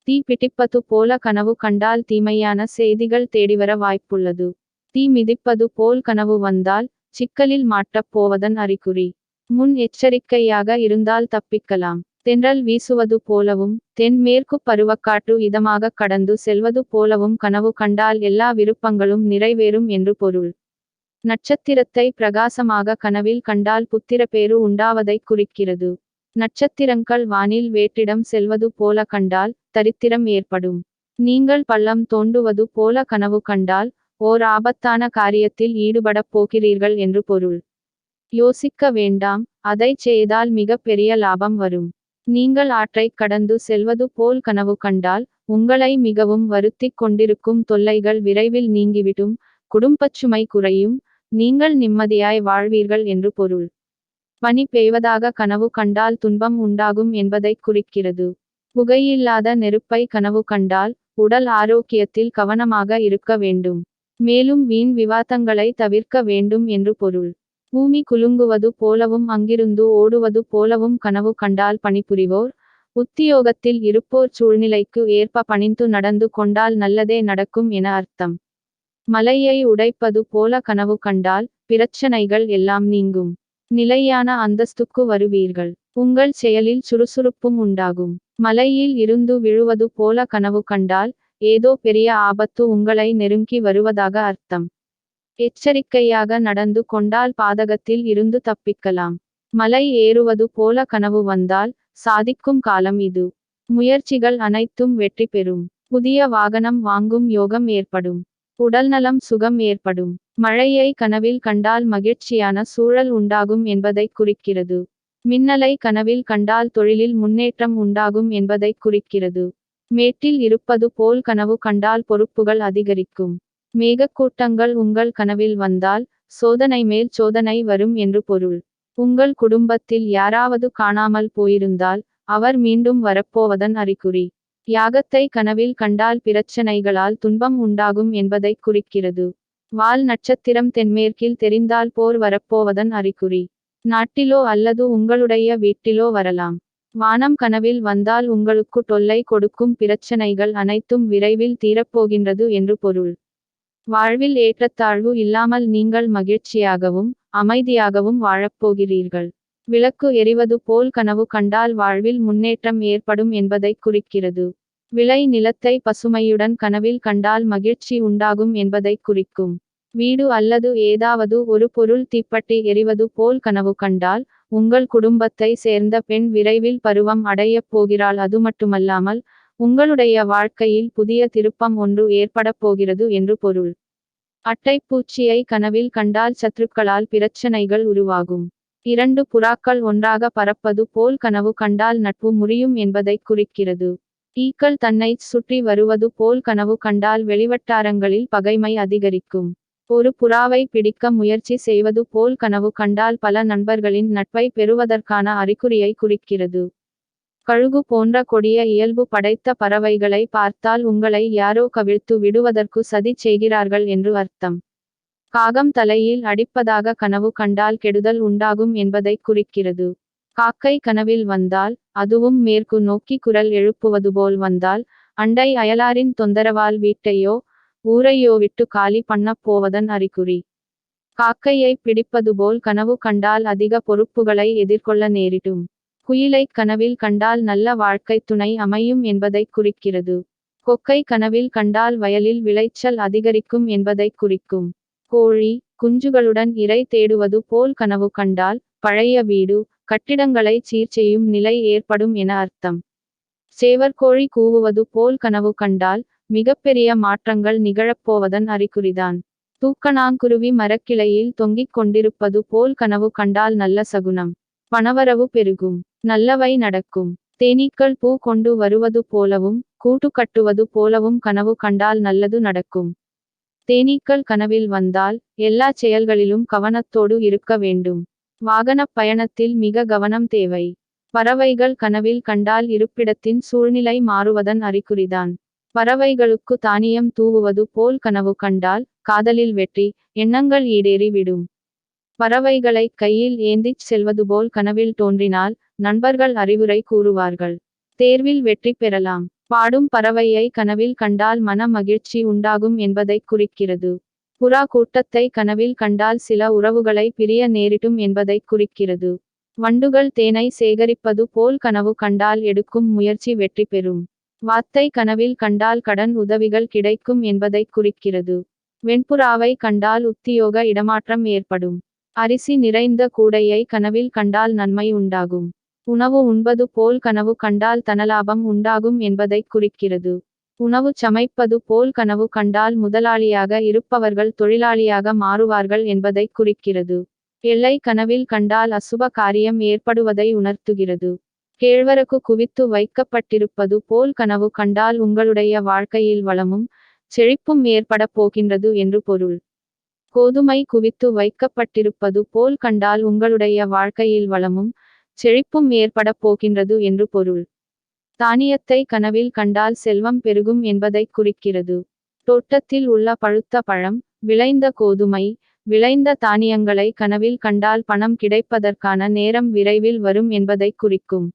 தீ பிடிப்பது போல கனவு கண்டால் தீமையான செய்திகள் தேடிவர வாய்ப்புள்ளது. தீ மிதிப்பது போல் கனவு வந்தால் சிக்கலில் மாட்டப் போவதன் அறிகுறி. முன் எச்சரிக்கையாக இருந்தால் தப்பிக்கலாம். தென்றல் வீசுவது போலவும் தென்மேற்கு பருவக்காற்று இதமாக கடந்து செல்வது போலவும் கனவு கண்டால் எல்லா விருப்பங்களும் நிறைவேறும் என்று பொருள். நட்சத்திரத்தை பிரகாசமாக கனவில் கண்டால் புத்திரப்பேறு உண்டாவதை குறிக்கிறது. நட்சத்திரங்கள் வானில் வேற்றிடம் செல்வது போல கண்டால் தரித்திரம் ஏற்படும். நீங்கள் பள்ளம் தோண்டுவது போல கனவு கண்டால் ஓர் ஆபத்தான காரியத்தில் ஈடுபடப் போகிறீர்கள் என்று பொருள். யோசிக்க வேண்டாம், அதை செய்தால் மிக பெரிய லாபம் வரும். நீங்கள் ஆற்றை கடந்து செல்வது போல் கனவு கண்டால் உங்களை மிகவும் வருத்திக் கொண்டிருக்கும் தொல்லைகள் விரைவில் நீங்கிவிடும். குடும்பச்சுமை குறையும். நீங்கள் நிம்மதியாய் வாழ்வீர்கள் என்று பொருள். பனி பெய்வதாக கனவு கண்டால் துன்பம் உண்டாகும் என்பதை குறிக்கிறது. புகையில்லாத நெருப்பை கனவு கண்டால் உடல் ஆரோக்கியத்தில் கவனமாக இருக்க வேண்டும். மேலும் வீண் விவாதங்களை தவிர்க்க வேண்டும் என்று பொருள். பூமி குலுங்குவது போலவும் அங்கிருந்து ஓடுவது போலவும் கனவு கண்டால் பணிபுரிவோர் உத்தியோகத்தில் இருப்போர் சூழ்நிலைக்கு ஏற்ப பணிந்து நடந்து கொண்டால் நல்லதே நடக்கும் என அர்த்தம். மலையை உடைப்பது போல கனவு கண்டால் பிரச்சனைகள் எல்லாம் நீங்கும். நிலையான அந்தஸ்துக்கு வருவீர்கள். உங்கள் செயலில் சுறுசுறுப்பும் உண்டாகும். மலையில் இருந்து விழுவது போல கனவு கண்டால் ஏதோ பெரிய ஆபத்து உங்களை நெருங்கி வருவதாக அர்த்தம். எச்சரிக்கையாக நடந்து கொண்டால் பாதகத்தில் இருந்து தப்பிக்கலாம். மலை ஏறுவது போல கனவு வந்தால் சாதிக்கும் காலம் இது. முயற்சிகள் அனைத்தும் வெற்றி பெறும். புதிய வாகனம் வாங்கும் யோகம் ஏற்படும். உடல்நலம் சுகம் ஏற்படும். மழையை கனவில் கண்டால் மகிழ்ச்சியான சூழல் உண்டாகும் என்பதை குறிக்கிறது. மின்னலை கனவில் கண்டால் தொழிலில் முன்னேற்றம் உண்டாகும் என்பதை குறிக்கிறது. மேட்டில் இருப்பது போல் கனவு கண்டால் பொறுப்புகள் அதிகரிக்கும். மேகக்கூட்டங்கள் உங்கள் கனவில் வந்தால் சோதனை மேல் சோதனை வரும் என்று பொருள். உங்கள் குடும்பத்தில் யாராவது காணாமல் போயிருந்தால் அவர் மீண்டும் வரப்போவதன் அறிகுறி. யாகத்தை கனவில் கண்டால் பிரச்சனைகளால் துன்பம் உண்டாகும் என்பதை குறிக்கிறது. வால் நட்சத்திரம் தென்மேற்கில் தெரிந்தால் போர் வரப்போவதன் அறிகுறி. நாட்டிலோ அல்லது உங்களுடைய வீட்டிலோ வரலாம். வானம் கனவில் வந்தால் உங்களுக்கு தொல்லை கொடுக்கும் பிரச்சனைகள் அனைத்தும் விரைவில் தீரப்போகின்றது என்று பொருள். வாழ்வில் ஏற்றத்தாழ்வு இல்லாமல் நீங்கள் மகிழ்ச்சியாகவும் அமைதியாகவும் வாழப்போகிறீர்கள். விளக்கு எரிவது போல் கனவு கண்டால் வாழ்வில் முன்னேற்றம் ஏற்படும் என்பதை குறிக்கிறது. விளை நிலத்தை பசுமையுடன் கனவில் கண்டால் மகிழ்ச்சி உண்டாகும் என்பதை குறிக்கும். வீடு அல்லது ஏதாவது ஒரு பொருள் தீப்பற்றி எரிவது போல் கனவு கண்டால் உங்கள் குடும்பத்தை சேர்ந்த பெண் விரைவில் பருவம் அடையப் போகிறாள். அது மட்டுமல்லாமல் உங்களுடைய வாழ்க்கையில் புதிய திருப்பம் ஒன்று ஏற்படப் போகிறது என்று பொருள். அட்டைப்பூச்சியை கனவில் கண்டால் சத்துருக்களால் பிரச்சனைகள் உருவாகும். இரண்டு புறாக்கள் ஒன்றாக பறப்பது போல் கனவு கண்டால் நட்பு முறியும் என்பதை குறிக்கிறது. ஈக்கள் தன்னைச் சுற்றி வருவது போல் கனவு கண்டால் வெளிவட்டாரங்களில் பகைமை அதிகரிக்கும். ஒரு புறாவை பிடிக்க முயற்சி செய்வது போல் கனவு கண்டால் பல நண்பர்களின் நட்பை பெறுவதற்கான அறிகுறியை குறிக்கிறது. கழுகு போன்ற கொடிய இயல்பு படைத்த பறவைகளை பார்த்தால் உங்களை யாரோ கவிழ்த்து விடுவதற்கு சதி செய்கிறார்கள் என்று அர்த்தம். காகம் தலையில் அடிப்பதாக கனவு கண்டால் கெடுதல் உண்டாகும் என்பதை குறிக்கிறது. காக்கை கனவில் வந்தால், அதுவும் மேற்கு நோக்கி குரல் எழுப்புவது போல் வந்தால், அண்டை அயலாரின் தொந்தரவால் வீட்டையோ ஊரையோ விட்டு காலி பண்ணப் போவதன் அறிகுறி. காக்கையை பிடிப்பது போல் கனவு கண்டால் அதிக பொறுப்புகளை எதிர்கொள்ள நேரிடும். குயிலை கனவில் கண்டால் நல்ல வாழ்க்கை துணை அமையும் என்பதை குறிக்கிறது. கொக்கை கனவில் கண்டால் வயலில் விளைச்சல் அதிகரிக்கும் என்பதை குறிக்கும். கோழி குஞ்சுகளுடன் இரை தேடுவது போல் கனவு கண்டால் பழைய வீடு கட்டிடங்களை சீர் செய்யும் நிலை ஏற்படும் என அர்த்தம். சேவற்கோழி கூவுவது போல் கனவு கண்டால் மிகப்பெரிய மாற்றங்கள் நிகழப்போவதன் அறிகுறிதான். தூக்கணாங்குருவி மரக்கிளையில் தொங்கிக் கொண்டிருப்பது போல் கனவு கண்டால் நல்ல சகுனம். பணவரவு பெருகும். நல்லவை நடக்கும். தேனீக்கள் பூ கொண்டு வருவது போலவும் கூட்டு கட்டுவது போலவும் கனவு கண்டால் நல்லது நடக்கும். தேனீக்கள் கனவில் வந்தால் எல்லா செயல்களிலும் கவனத்தோடு இருக்க வேண்டும். வாகனப் பயணத்தில் மிக கவனம் தேவை. பறவைகள் கனவில் கண்டால் இருப்பிடத்தின் சூழ்நிலை மாறுவதன் அறிகுறிதான். பறவைகளுக்கு தானியம் தூவுவது போல் கனவு கண்டால் காதலில் வெற்றி எண்ணங்கள் ஈடேறி விடும். பறவைகளை கையில் ஏந்திச் செல்வது போல் கனவில் தோன்றினால் நண்பர்கள் அறிவுரை கூறுவார்கள். தேர்வில் வெற்றி பெறலாம். பாடும் பறவையை கனவில் கண்டால் மன மகிழ்ச்சி உண்டாகும் என்பதை குறிக்கிறது. புறா கூட்டத்தை கனவில் கண்டால் சில உறவுகளை பிரிய நேரிடும் என்பதை குறிக்கிறது. வண்டுகள் தேனை சேகரிப்பது போல் கனவு கண்டால் எடுக்கும் முயற்சி வெற்றி பெறும். வாத்தை கனவில் கண்டால் கடன் உதவிகள் கிடைக்கும் என்பதை குறிக்கிறது. வெண்புறாவை கண்டால் உத்தியோக இடமாற்றம் ஏற்படும். அரிசி நிறைந்த கூடையை கனவில் கண்டால் நன்மை உண்டாகும். உணவு உண்பது போல் கனவு கண்டால் தனலாபம் உண்டாகும் என்பதை குறிக்கிறது. உணவு சமைப்பது போல் கனவு கண்டால் முதலாளியாக இருப்பவர்கள் தொழிலாளியாக மாறுவார்கள் என்பதை குறிக்கிறது. எல்லை கனவில் கண்டால் அசுப காரியம் ஏற்படுவதை உணர்த்துகிறது. கேழ்வரகு குவித்து வைக்கப்பட்டிருப்பது போல் கனவு கண்டால் உங்களுடைய வாழ்க்கையில் வளமும் செழிப்பும் ஏற்பட போகின்றது என்று பொருள். கோதுமை குவித்து வைக்கப்பட்டிருப்பது போல் கண்டால் உங்களுடைய வாழ்க்கையில் வளமும் செழிப்பும் ஏற்பட போகின்றது என்று பொருள். தானியத்தை கனவில் கண்டால் செல்வம் பெருகும் என்பதை குறிக்கிறது. தோட்டத்தில் உள்ள பழுத்த பழம் விளைந்த கோதுமை விளைந்த தானியங்களை கனவில் கண்டால் பணம் கிடைப்பதற்கான நேரம் விரைவில் வரும் என்பதை குறிக்கும்.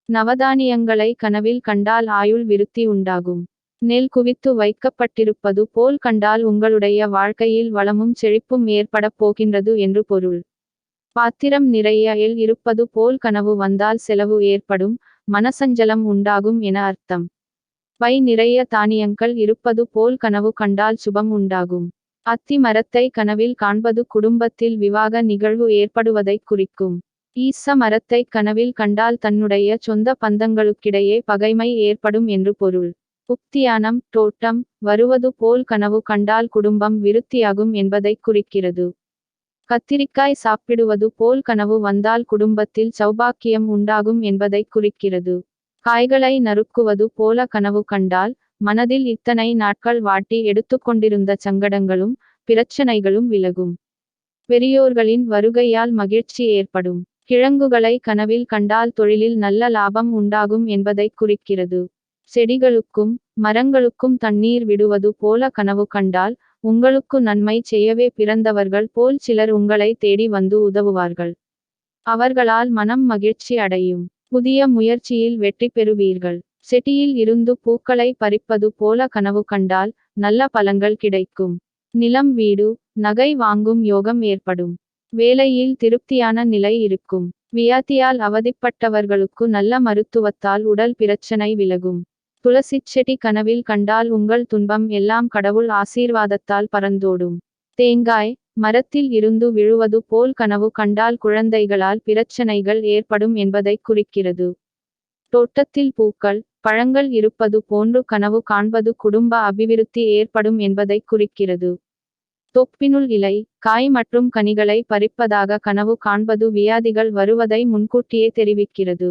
நவதானியங்களை கனவில் கண்டால் ஆயுள் விருத்தி உண்டாகும். நெல் குவித்து வைக்கப்பட்டிருப்பது போல் கண்டால் உங்களுடைய வாழ்க்கையில் வளமும் செழிப்பும் ஏற்பட போகின்றது என்று பொருள். பாத்திரம் நிறைய எள் இருப்பது போல் கனவு வந்தால் செலவு ஏற்படும் மனசஞ்சலம் உண்டாகும் என அர்த்தம். பை நிறைய தானியங்கள் இருப்பது போல் கனவு கண்டால் சுபம் உண்டாகும். அத்தி மரத்தை கனவில் காண்பது குடும்பத்தில் விவாக நிகழ்வு ஏற்படுவதை குறிக்கும். ஈச மரத்தை கனவில் கண்டால் தன்னுடைய சொந்த பந்தங்களுக்கிடையே பகைமை ஏற்படும் என்று பொருள். உத்தியானம் தோட்டம் வருவது போல் கனவு கண்டால் குடும்பம் விருத்தியாகும் என்பதை குறிக்கிறது. கத்திரிக்காய் சாப்பிடுவது போல் கனவு வந்தால் குடும்பத்தில் சௌபாக்கியம் உண்டாகும் என்பதை குறிக்கிறது. காய்களை நறுக்குவது போல கனவு கண்டால் மனதில் இத்தனை நாட்கள் வாட்டி எடுத்துக்கொண்டிருந்த சங்கடங்களும் பிரச்சனைகளும் விலகும். பெரியோர்களின் வருகையால் மகிழ்ச்சி ஏற்படும். கிழங்குகளை கனவில் கண்டால் தொழிலில் நல்ல லாபம் உண்டாகும் என்பதை குறிக்கிறது. செடிகளுக்கும் மரங்களுக்கும் தண்ணீர் விடுவது போல கனவு கண்டால் உங்களுக்கு நன்மை செய்யவே பிறந்தவர்கள் போல் சிலர் உங்களை தேடி வந்து உதவுவார்கள். அவர்களால் மனம் மகிழ்ச்சி அடையும். புதிய முயற்சியில் வெற்றி பெறுவீர்கள். செடியில் இருந்து பூக்களை பறிப்பது போல கனவு கண்டால் நல்ல பலன்கள் கிடைக்கும். நிலம் வீடு நகை வாங்கும் யோகம் ஏற்படும். வேலையில் திருப்தியான நிலை இருக்கும். வியாதியால் அவதிப்பட்டவர்களுக்கு நல்ல மருத்துவத்தால் உடல் பிரச்சனை விலகும். துளசிச் செடி கனவில் கண்டால் உங்கள் துன்பம் எல்லாம் கடவுள் ஆசீர்வாதத்தால் பறந்தோடும். தேங்காய் மரத்தில் இருந்து விழுவது போல் கனவு கண்டால் குழந்தைகளால் பிரச்சனைகள் ஏற்படும் என்பதை குறிக்கிறது. தோட்டத்தில் பூக்கள் பழங்கள் இருப்பது போன்று கனவு காண்பது குடும்ப அபிவிருத்தி ஏற்படும் என்பதை குறிக்கிறது. தொப்பினுள் இலை காய் மற்றும் கனிகளை பறிப்பதாக கனவு காண்பது வியாதிகள் வருவதை முன்கூட்டியே தெரிவிக்கிறது.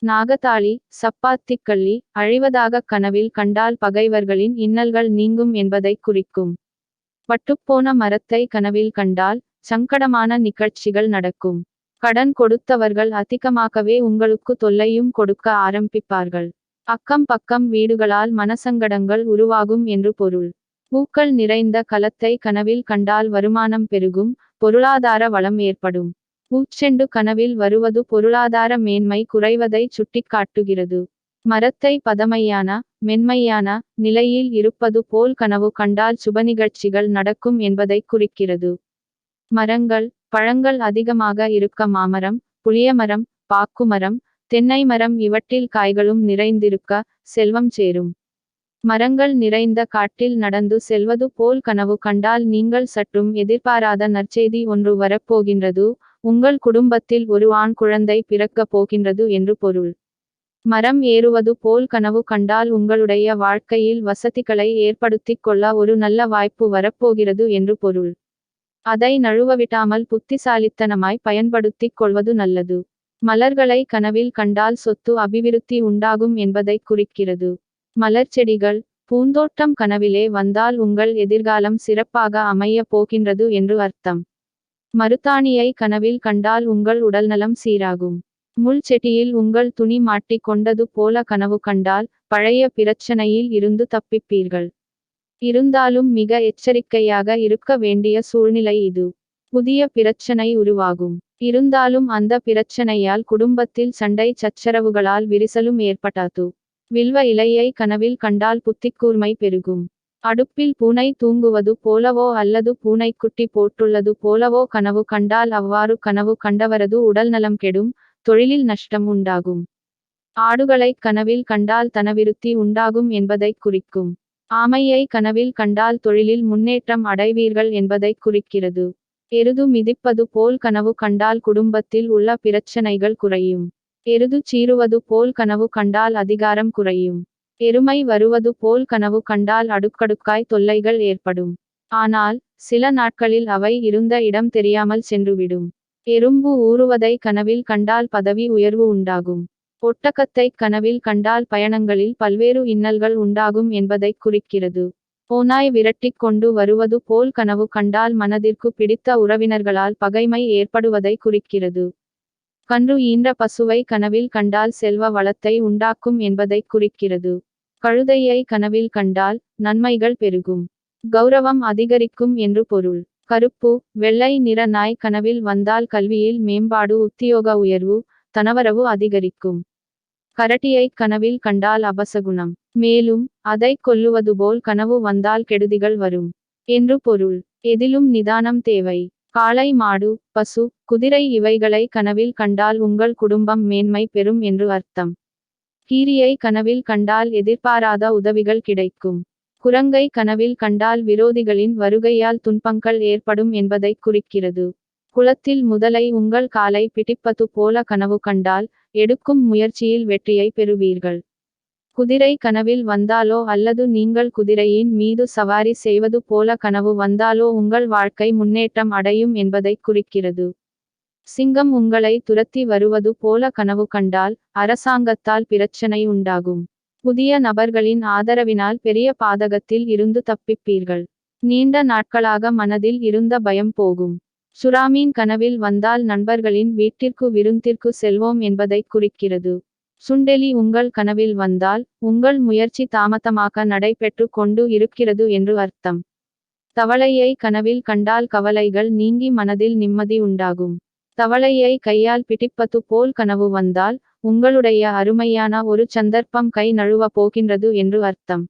நாகதாளி சப்பாத்திக்கள்ளி அழிவதாக கனவில் கண்டால் பகைவர்களின் இன்னல்கள் நீங்கும் என்பதை குறிக்கும். பட்டுப்போன மரத்தை கனவில் கண்டால் சங்கடமான நிகழ்ச்சிகள் நடக்கும். கடன் கொடுத்தவர்கள் அதிகமாகவே உங்களுக்கு தொல்லையும் கொடுக்க ஆரம்பிப்பார்கள். அக்கம் பக்கம் வீடுகளால் மனசங்கடங்கள் உருவாகும் என்று பொருள். பூக்கள் நிறைந்த களத்தை கனவில் கண்டால் வருமானம் பெருகும், பொருளாதார வளம் ஏற்படும். பூச்செண்டு கனவில் வருவது பொருளாதார மேன்மை குறைவதை சுட்டிக்காட்டுகிறது. மரத்தை பதமையான மென்மையான நிலையில் இருப்பது போல் கனவு கண்டால் சுபநிகழ்ச்சிகள் நடக்கும் என்பதை குறிக்கிறது. மரங்கள் பழங்கள் அதிகமாக இருக்க மாமரம், புளியமரம், பாக்குமரம், தென்னை மரம் இவற்றில் காய்களும் நிறைந்திருக்க செல்வம் சேரும். மரங்கள் நிறைந்த காட்டில் நடந்து செல்வது போல் கனவு கண்டால் நீங்கள் சற்றும் எதிர்பாராத நற்செய்தி ஒன்று வரப்போகின்றது, உங்கள் குடும்பத்தில் ஒரு ஆண் குழந்தை பிறக்கப் போகின்றது என்று பொருள். மரம் ஏறுவது போல் கனவு கண்டால் உங்களுடைய வாழ்க்கையில் வசதிகளை ஏற்படுத்திக் கொள்ள ஒரு நல்ல வாய்ப்பு வரப்போகிறது என்று பொருள். அதை நழுவவிடாமல் புத்திசாலித்தனமாய் பயன்படுத்திக் கொள்வது நல்லது. மலர்களை கனவில் கண்டால் சொத்து அபிவிருத்தி உண்டாகும் என்பதை குறிக்கிறது. மலர்ச்செடிகள் பூந்தோட்டம் கனவிலே வந்தால் உங்கள் எதிர்காலம் சிறப்பாக அமைய போகின்றது என்று அர்த்தம். மருதாணியை கனவில் கண்டால் உங்கள் உடல்நலம் சீராகும். முள் செடியில் உங்கள் துணி மாட்டிக் கொண்டது போல கனவு கண்டால் பழைய பிரச்சனையில் இருந்து தப்பிப்பீர்கள். இருந்தாலும் மிக எச்சரிக்கையாக இருக்க வேண்டிய சூழ்நிலை இது. புதிய பிரச்சனை உருவாகும். இருந்தாலும் அந்த பிரச்சனையால் குடும்பத்தில் சண்டை சச்சரவுகளால் விரிசலும் ஏற்பட்டாது. வில்வ இலையை கனவில் கண்டால் புத்திக்கூர்மை பெருகும். அடுப்பில் பூனை தூங்குவது போலவோ அல்லது பூனைக்குட்டி போட்டுள்ளது போலவோ கனவு கண்டால் அவ்வாறு கனவு கண்டவரது உடல்நலம் கெடும், தொழிலில் நஷ்டம் உண்டாகும். ஆடுகளை கனவில் கண்டால் தனவிருத்தி உண்டாகும் என்பதை குறிக்கும். ஆமையை கனவில் கண்டால் தொழிலில் முன்னேற்றம் அடைவீர்கள் என்பதை குறிக்கிறது. எருது மிதிப்பது போல் கனவு கண்டால் குடும்பத்தில் உள்ள பிரச்சனைகள் குறையும். எருது சீறுவது போல் கனவு கண்டால் அதிகாரம் குறையும். எருமை வருவது போல் கனவு கண்டால் அடுக்கடுக்காய் தொல்லைகள் ஏற்படும். ஆனால் சில நாட்களில் அவை இருந்த இடம் தெரியாமல் சென்றுவிடும். எறும்பு ஊறுவதை கனவில் கண்டால் பதவி உயர்வு உண்டாகும். ஒட்டகத்தை கனவில் கண்டால் பயணங்களில் பல்வேறு இன்னல்கள் உண்டாகும் என்பதை குறிக்கிறது. ஓநாய் விரட்டிக் கொண்டு வருவது போல் கனவு கண்டால் மனதிற்கு பிடித்த உறவினர்களால் பகைமை ஏற்படுவதை குறிக்கிறது. கன்று ஈன்ற பசுவை கனவில் கண்டால் செல்வ வளத்தை உண்டாக்கும் என்பதை குறிக்கிறது. கழுதையை கனவில் கண்டால் நன்மைகள் பெருகும், கௌரவம் அதிகரிக்கும் என்று பொருள். கருப்பு வெள்ளை நிற நாய் கனவில் வந்தால் கல்வியில் மேம்பாடு, உத்தியோக உயர்வு, தனவரவு அதிகரிக்கும். கரட்டியை கனவில் கண்டால் அபசகுணம், மேலும் அதை கொல்லுவது போல் கனவு வந்தால் கெடுதிகள் வரும் என்று பொருள். எதிலும் நிதானம் தேவை. காளை, மாடு, பசு, குதிரை இவைகளை கனவில் கண்டால் உங்கள் குடும்பம் மேன்மை பெறும் என்று அர்த்தம். கீரியை கனவில் கண்டால் எதிர்பாராத உதவிகள் கிடைக்கும். குரங்கை கனவில் கண்டால் விரோதிகளின் வருகையால் துன்பங்கள் ஏற்படும் என்பதை குறிக்கிறது. குளத்தில் முதலை உங்கள் காலை பிடிப்பது போல கனவு கண்டால் எடுக்கும் முயற்சியில் வெற்றியை பெறுவீர்கள். குதிரை கனவில் வந்தாலோ அல்லது நீங்கள் குதிரையின் மீது சவாரி செய்வது போல கனவு வந்தாலோ உங்கள் வாழ்க்கை முன்னேற்றம் அடையும் என்பதை குறிக்கிறது. சிங்கம் உங்களை துரத்தி வருவது போல கனவு கண்டால் அரசாங்கத்தால் பிரச்சனை உண்டாகும். புதிய நபர்களின் ஆதரவினால் பெரிய பாதகத்தில் இருந்து தப்பிப்பீர்கள். நீண்ட நாட்களாக மனதில் இருந்த பயம் போகும். சுறாமீன் கனவில் வந்தால் நண்பர்களின் வீட்டிற்கு விருந்திற்கு செல்வோம் என்பதை குறிக்கிறது. சுண்டெலி உங்கள் கனவில் வந்தால் உங்கள் முயற்சி தாமதமாக நடைபெற்று கொண்டு இருக்கிறது என்று அர்த்தம். தவளையை கனவில் கண்டால் கவலைகள் நீங்கி மனதில் நிம்மதி உண்டாகும். தவளையை கையால் பிடிப்பது போல் கனவு வந்தால் உங்களுடைய அருமையான ஒரு சந்தர்ப்பம் கை நழுவ போகின்றது என்று அர்த்தம்.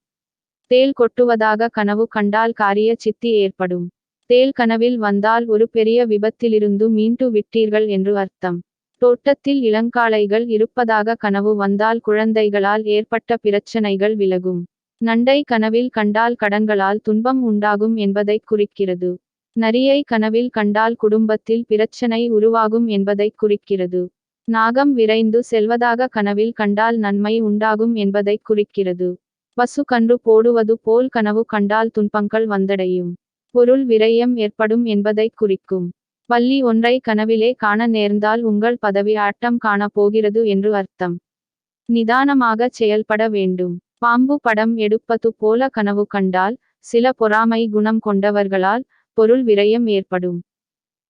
தேள் கொட்டுவதாக கனவு கண்டால் காரிய சித்தி ஏற்படும். தேள் கனவில் வந்தால் ஒரு பெரிய விபத்திலிருந்து மீண்டு விட்டீர்கள் என்று அர்த்தம். தோட்டத்தில் இளங்காளைகள் இருப்பதாக கனவு வந்தால் குழந்தைகளால் ஏற்பட்ட பிரச்சனைகள் விலகும். நண்டை கனவில் கண்டால் கடன்களால் துன்பம் உண்டாகும் என்பதை குறிக்கிறது. நரியை கனவில் கண்டால் குடும்பத்தில் பிரச்சனை உருவாகும் என்பதை குறிக்கிறது. நாகம் விரைந்து செல்வதாக கனவில் கண்டால் நன்மை உண்டாகும் என்பதை குறிக்கிறது. பசு கன்று போடுவது போல் கனவு கண்டால் துன்பங்கள் வந்தடையும். பொருள் விரயம் ஏற்படும் என்பதை குறிக்கும். பல்லி ஒன்றை கனவிலே காண நேர்ந்தால் உங்கள் பதவி ஆட்டம் காண போகிறது என்று அர்த்தம். நிதானமாக செயல்பட வேண்டும். பாம்பு படம் எடுப்பது போல கனவு கண்டால் சில பொறாமை குணம் கொண்டவர்களால் பொருள் விரயம் ஏற்படும்.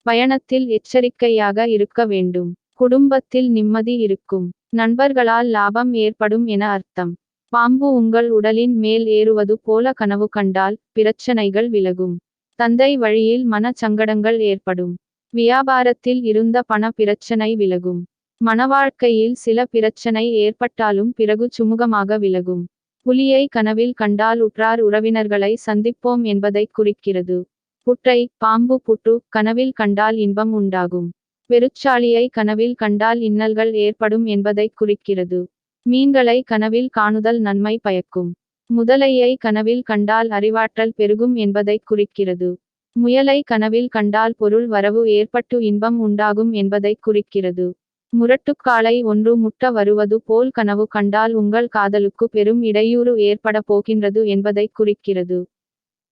பயணத்தில் எச்சரிக்கையாக இருக்க வேண்டும். குடும்பத்தில் நிம்மதி இருக்கும். நண்பர்களால் லாபம் ஏற்படும் என அர்த்தம். பாம்பு உங்கள் உடலின் மேல் ஏறுவது போல கனவு கண்டால் பிரச்சனைகள் விலகும். தந்தை வழியில் மன சங்கடங்கள் ஏற்படும். வியாபாரத்தில் இருந்த பண பிரச்சனை விலகும். மனவாழ்க்கையில் சில பிரச்சனை ஏற்பட்டாலும் பிறகு சுமூகமாக விலகும். புலியை கனவில் கண்டால் உற்றார் உறவினர்களை சந்திப்போம் என்பதை குறிக்கிறது. புற்றை பாம்பு புற்று கனவில் கண்டால் இன்பம் உண்டாகும். பெருச்சாளியை கனவில் கண்டால் இன்னல்கள் ஏற்படும் என்பதை குறிக்கிறது. மீன்களை கனவில் காணுதல் நன்மை பயக்கும். முதலையை கனவில் கண்டால் அறிவாற்றல் பெருகும் என்பதை குறிக்கிறது. முயலை கனவில் கண்டால் பொருள் வரவு ஏற்பட்டு இன்பம் உண்டாகும் என்பதை குறிக்கிறது. முரட்டுக்காளை ஒன்று முட்ட வருவது போல் கனவு கண்டால் உங்கள் காதலுக்கு பெரும் இடையூறு ஏற்பட போகின்றது என்பதை குறிக்கிறது.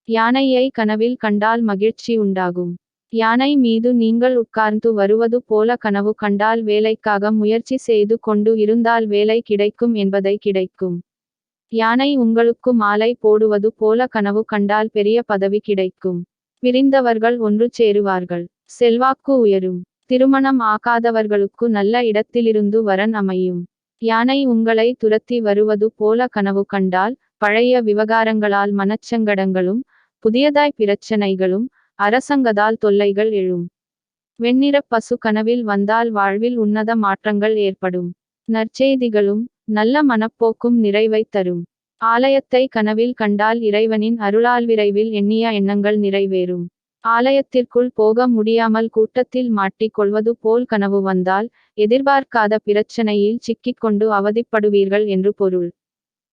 யானையை கனவில் கண்டால் மகிழ்ச்சி உண்டாகும். யானை மீது நீங்கள் உட்கார்ந்து வருவது போல கனவு கண்டால் வேலைக்காக முயற்சி செய்து கொண்டு இருந்தால் வேலை கிடைக்கும் என்பதை கிடைக்கும். யானை உங்களுக்கு மாலை போடுவது போல கனவு கண்டால் பெரிய பதவி கிடைக்கும். பிரிந்தவர்கள் ஒன்று சேருவார்கள். செல்வாக்கு உயரும். திருமணம் ஆகாதவர்களுக்கு நல்ல இடத்திலிருந்து வரன் அமையும். யானை உங்களை துரத்தி வருவது போல கனவு கண்டால் பழைய விவகாரங்களால் மனச்சங்கடங்களும் புதியதாய் பிரச்சனைகளும் அரசாங்கத்தால் தொல்லைகள் எழும். வெண்ணிற பசு கனவில் வந்தால் வாழ்வில் உன்னத மாற்றங்கள் ஏற்படும். நற்செய்திகளும் நல்ல மனப்போக்கும் நிறைவை தரும். ஆலயத்தை கனவில் கண்டால் இறைவனின் அருளால் விரைவில் எண்ணிய எண்ணங்கள் நிறைவேறும். ஆலயத்திற்குள் போக முடியாமல் கூட்டத்தில் மாட்டிக் கொள்வது போல் கனவு வந்தால் எதிர்பார்க்காத பிரச்சனையில் சிக்கிக்கொண்டு அவதிப்படுவீர்கள் என்று பொருள்.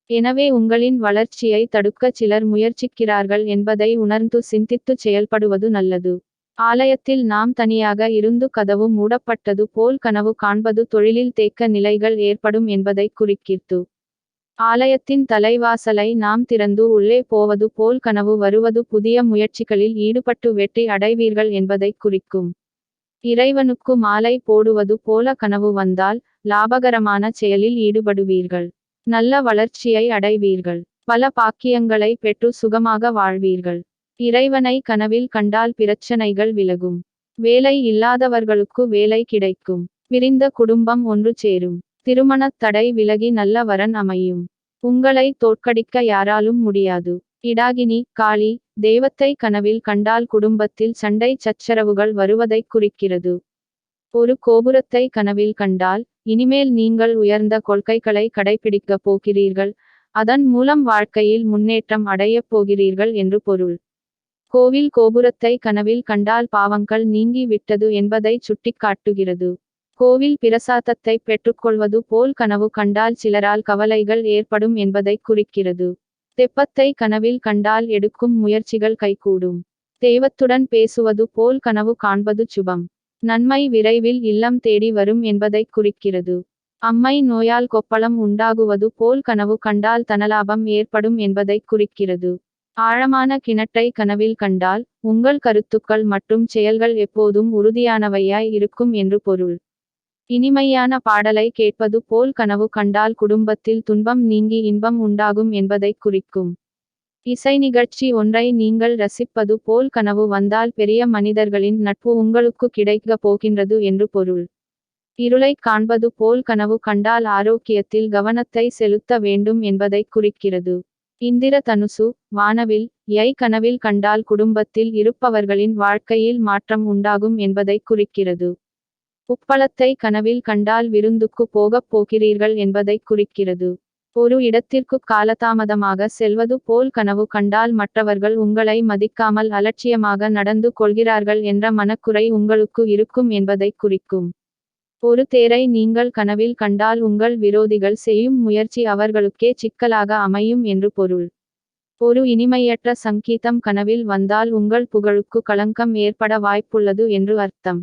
எனவே உங்களின் வளர்ச்சியை தடுக்க சிலர் முயற்சிக்கிறார்கள் என்பதை உணர்ந்து சிந்தித்து செயல்படுவது நல்லது. ஆலயத்தில் நாம் தனியாக இருந்து கதவு மூடப்பட்டது போல் கனவு காண்பது தொழிலில் தேக்க நிலைகள் ஏற்படும் என்பதை குறிக்கிறது. ஆலயத்தின் தலைவாசலை நாம் திறந்து உள்ளே போவது போல் கனவு வருவது புதிய முயற்சிகளில் ஈடுபட்டு வெற்றி அடைவீர்கள் என்பதை குறிக்கும். இறைவனுக்கு மாலை போடுவது போல கனவு வந்தால் லாபகரமான செயலில் ஈடுபடுவீர்கள். நல்ல வளர்ச்சியை அடைவீர்கள். பல பாக்கியங்களை பெற்று சுகமாக வாழ்வீர்கள். இறைவனை கனவில் கண்டால் பிரச்சனைகள் விலகும். வேலை இல்லாதவர்களுக்கு வேலை கிடைக்கும். பிரிந்த குடும்பம் ஒன்று சேரும். திருமணத் தடை விலகி நல்ல வரன் அமையும். உங்களை தோற்கடிக்க யாராலும் முடியாது. இடாகினி காளி தெய்வத்தை கனவில் கண்டால் குடும்பத்தில் சண்டை சச்சரவுகள் வருவதை குறிக்கிறது. ஒரு கோபுரத்தை கனவில் கண்டால் இனிமேல் நீங்கள் உயர்ந்த கொள்கைகளை கடைபிடிக்கப் போகிறீர்கள். அதன் மூலம் வாழ்க்கையில் முன்னேற்றம் அடையப் போகிறீர்கள் என்று பொருள். கோவில் கோபுரத்தை கனவில் கண்டால் பாவங்கள் நீங்கி விட்டது என்பதை சுட்டிக்காட்டுகிறது. கோவில் பிரசாதத்தை பெற்றுக்கொள்வது போல் கனவு கண்டால் சிலரால் கவலைகள் ஏற்படும் என்பதை குறிக்கிறது. தெப்பத்தை கனவில் கண்டால் எடுக்கும் முயற்சிகள் கைகூடும். தெய்வத்துடன் பேசுவது போல் கனவு காண்பது சுபம். நன்மை விரைவில் இல்லம் தேடி வரும் என்பதை குறிக்கிறது. அம்மை நோயால் கொப்பளம் உண்டாகுவது போல் கனவு கண்டால் தனலாபம் ஏற்படும் என்பதை குறிக்கிறது. ஆழமான கிணற்றை கனவில் கண்டால் உங்கள் கருத்துக்கள் மற்றும் செயல்கள் எப்போதும் உறுதியானவையாய் இருக்கும் என்று பொருள். இனிமையான பாடலை கேட்பது போல் கனவு கண்டால் குடும்பத்தில் துன்பம் நீங்கி இன்பம் உண்டாகும் என்பதை குறிக்கும். இசை நிகழ்ச்சி ஒன்றை நீங்கள் ரசிப்பது போல் கனவு வந்தால் பெரிய மனிதர்களின் நட்பு உங்களுக்கு கிடைக்கப் போகின்றது என்று பொருள். இருளை காண்பது போல் கனவு கண்டால் ஆரோக்கியத்தில் கவனத்தை செலுத்த வேண்டும் என்பதை குறிக்கிறது. இந்திர தனுசு வானவில் யை கனவில் கண்டால் குடும்பத்தில் இருப்பவர்களின் வாழ்க்கையில் மாற்றம் உண்டாகும் என்பதை குறிக்கிறது. உப்பளத்தை கனவில் கண்டால் விருந்துக்கு போகப் போகிறீர்கள் என்பதை குறிக்கிறது. ஒரு இடத்திற்கு காலதாமதமாக செல்வது போல் கனவு கண்டால் மற்றவர்கள் உங்களை மதிக்காமல் அலட்சியமாக நடந்து கொள்கிறார்கள் என்ற மனக்குறை உங்களுக்கு இருக்கும் என்பதை குறிக்கும். ஒரு தேரை நீங்கள் கனவில் கண்டால் உங்கள் விரோதிகள் செய்யும் முயற்சி அவர்களுக்கே சிக்கலாக அமையும் என்று பொருள். ஒரு இனிமையற்ற சங்கீதம் கனவில் வந்தால் உங்கள் புகழுக்கு களங்கம் ஏற்பட வாய்ப்புள்ளது என்று அர்த்தம்.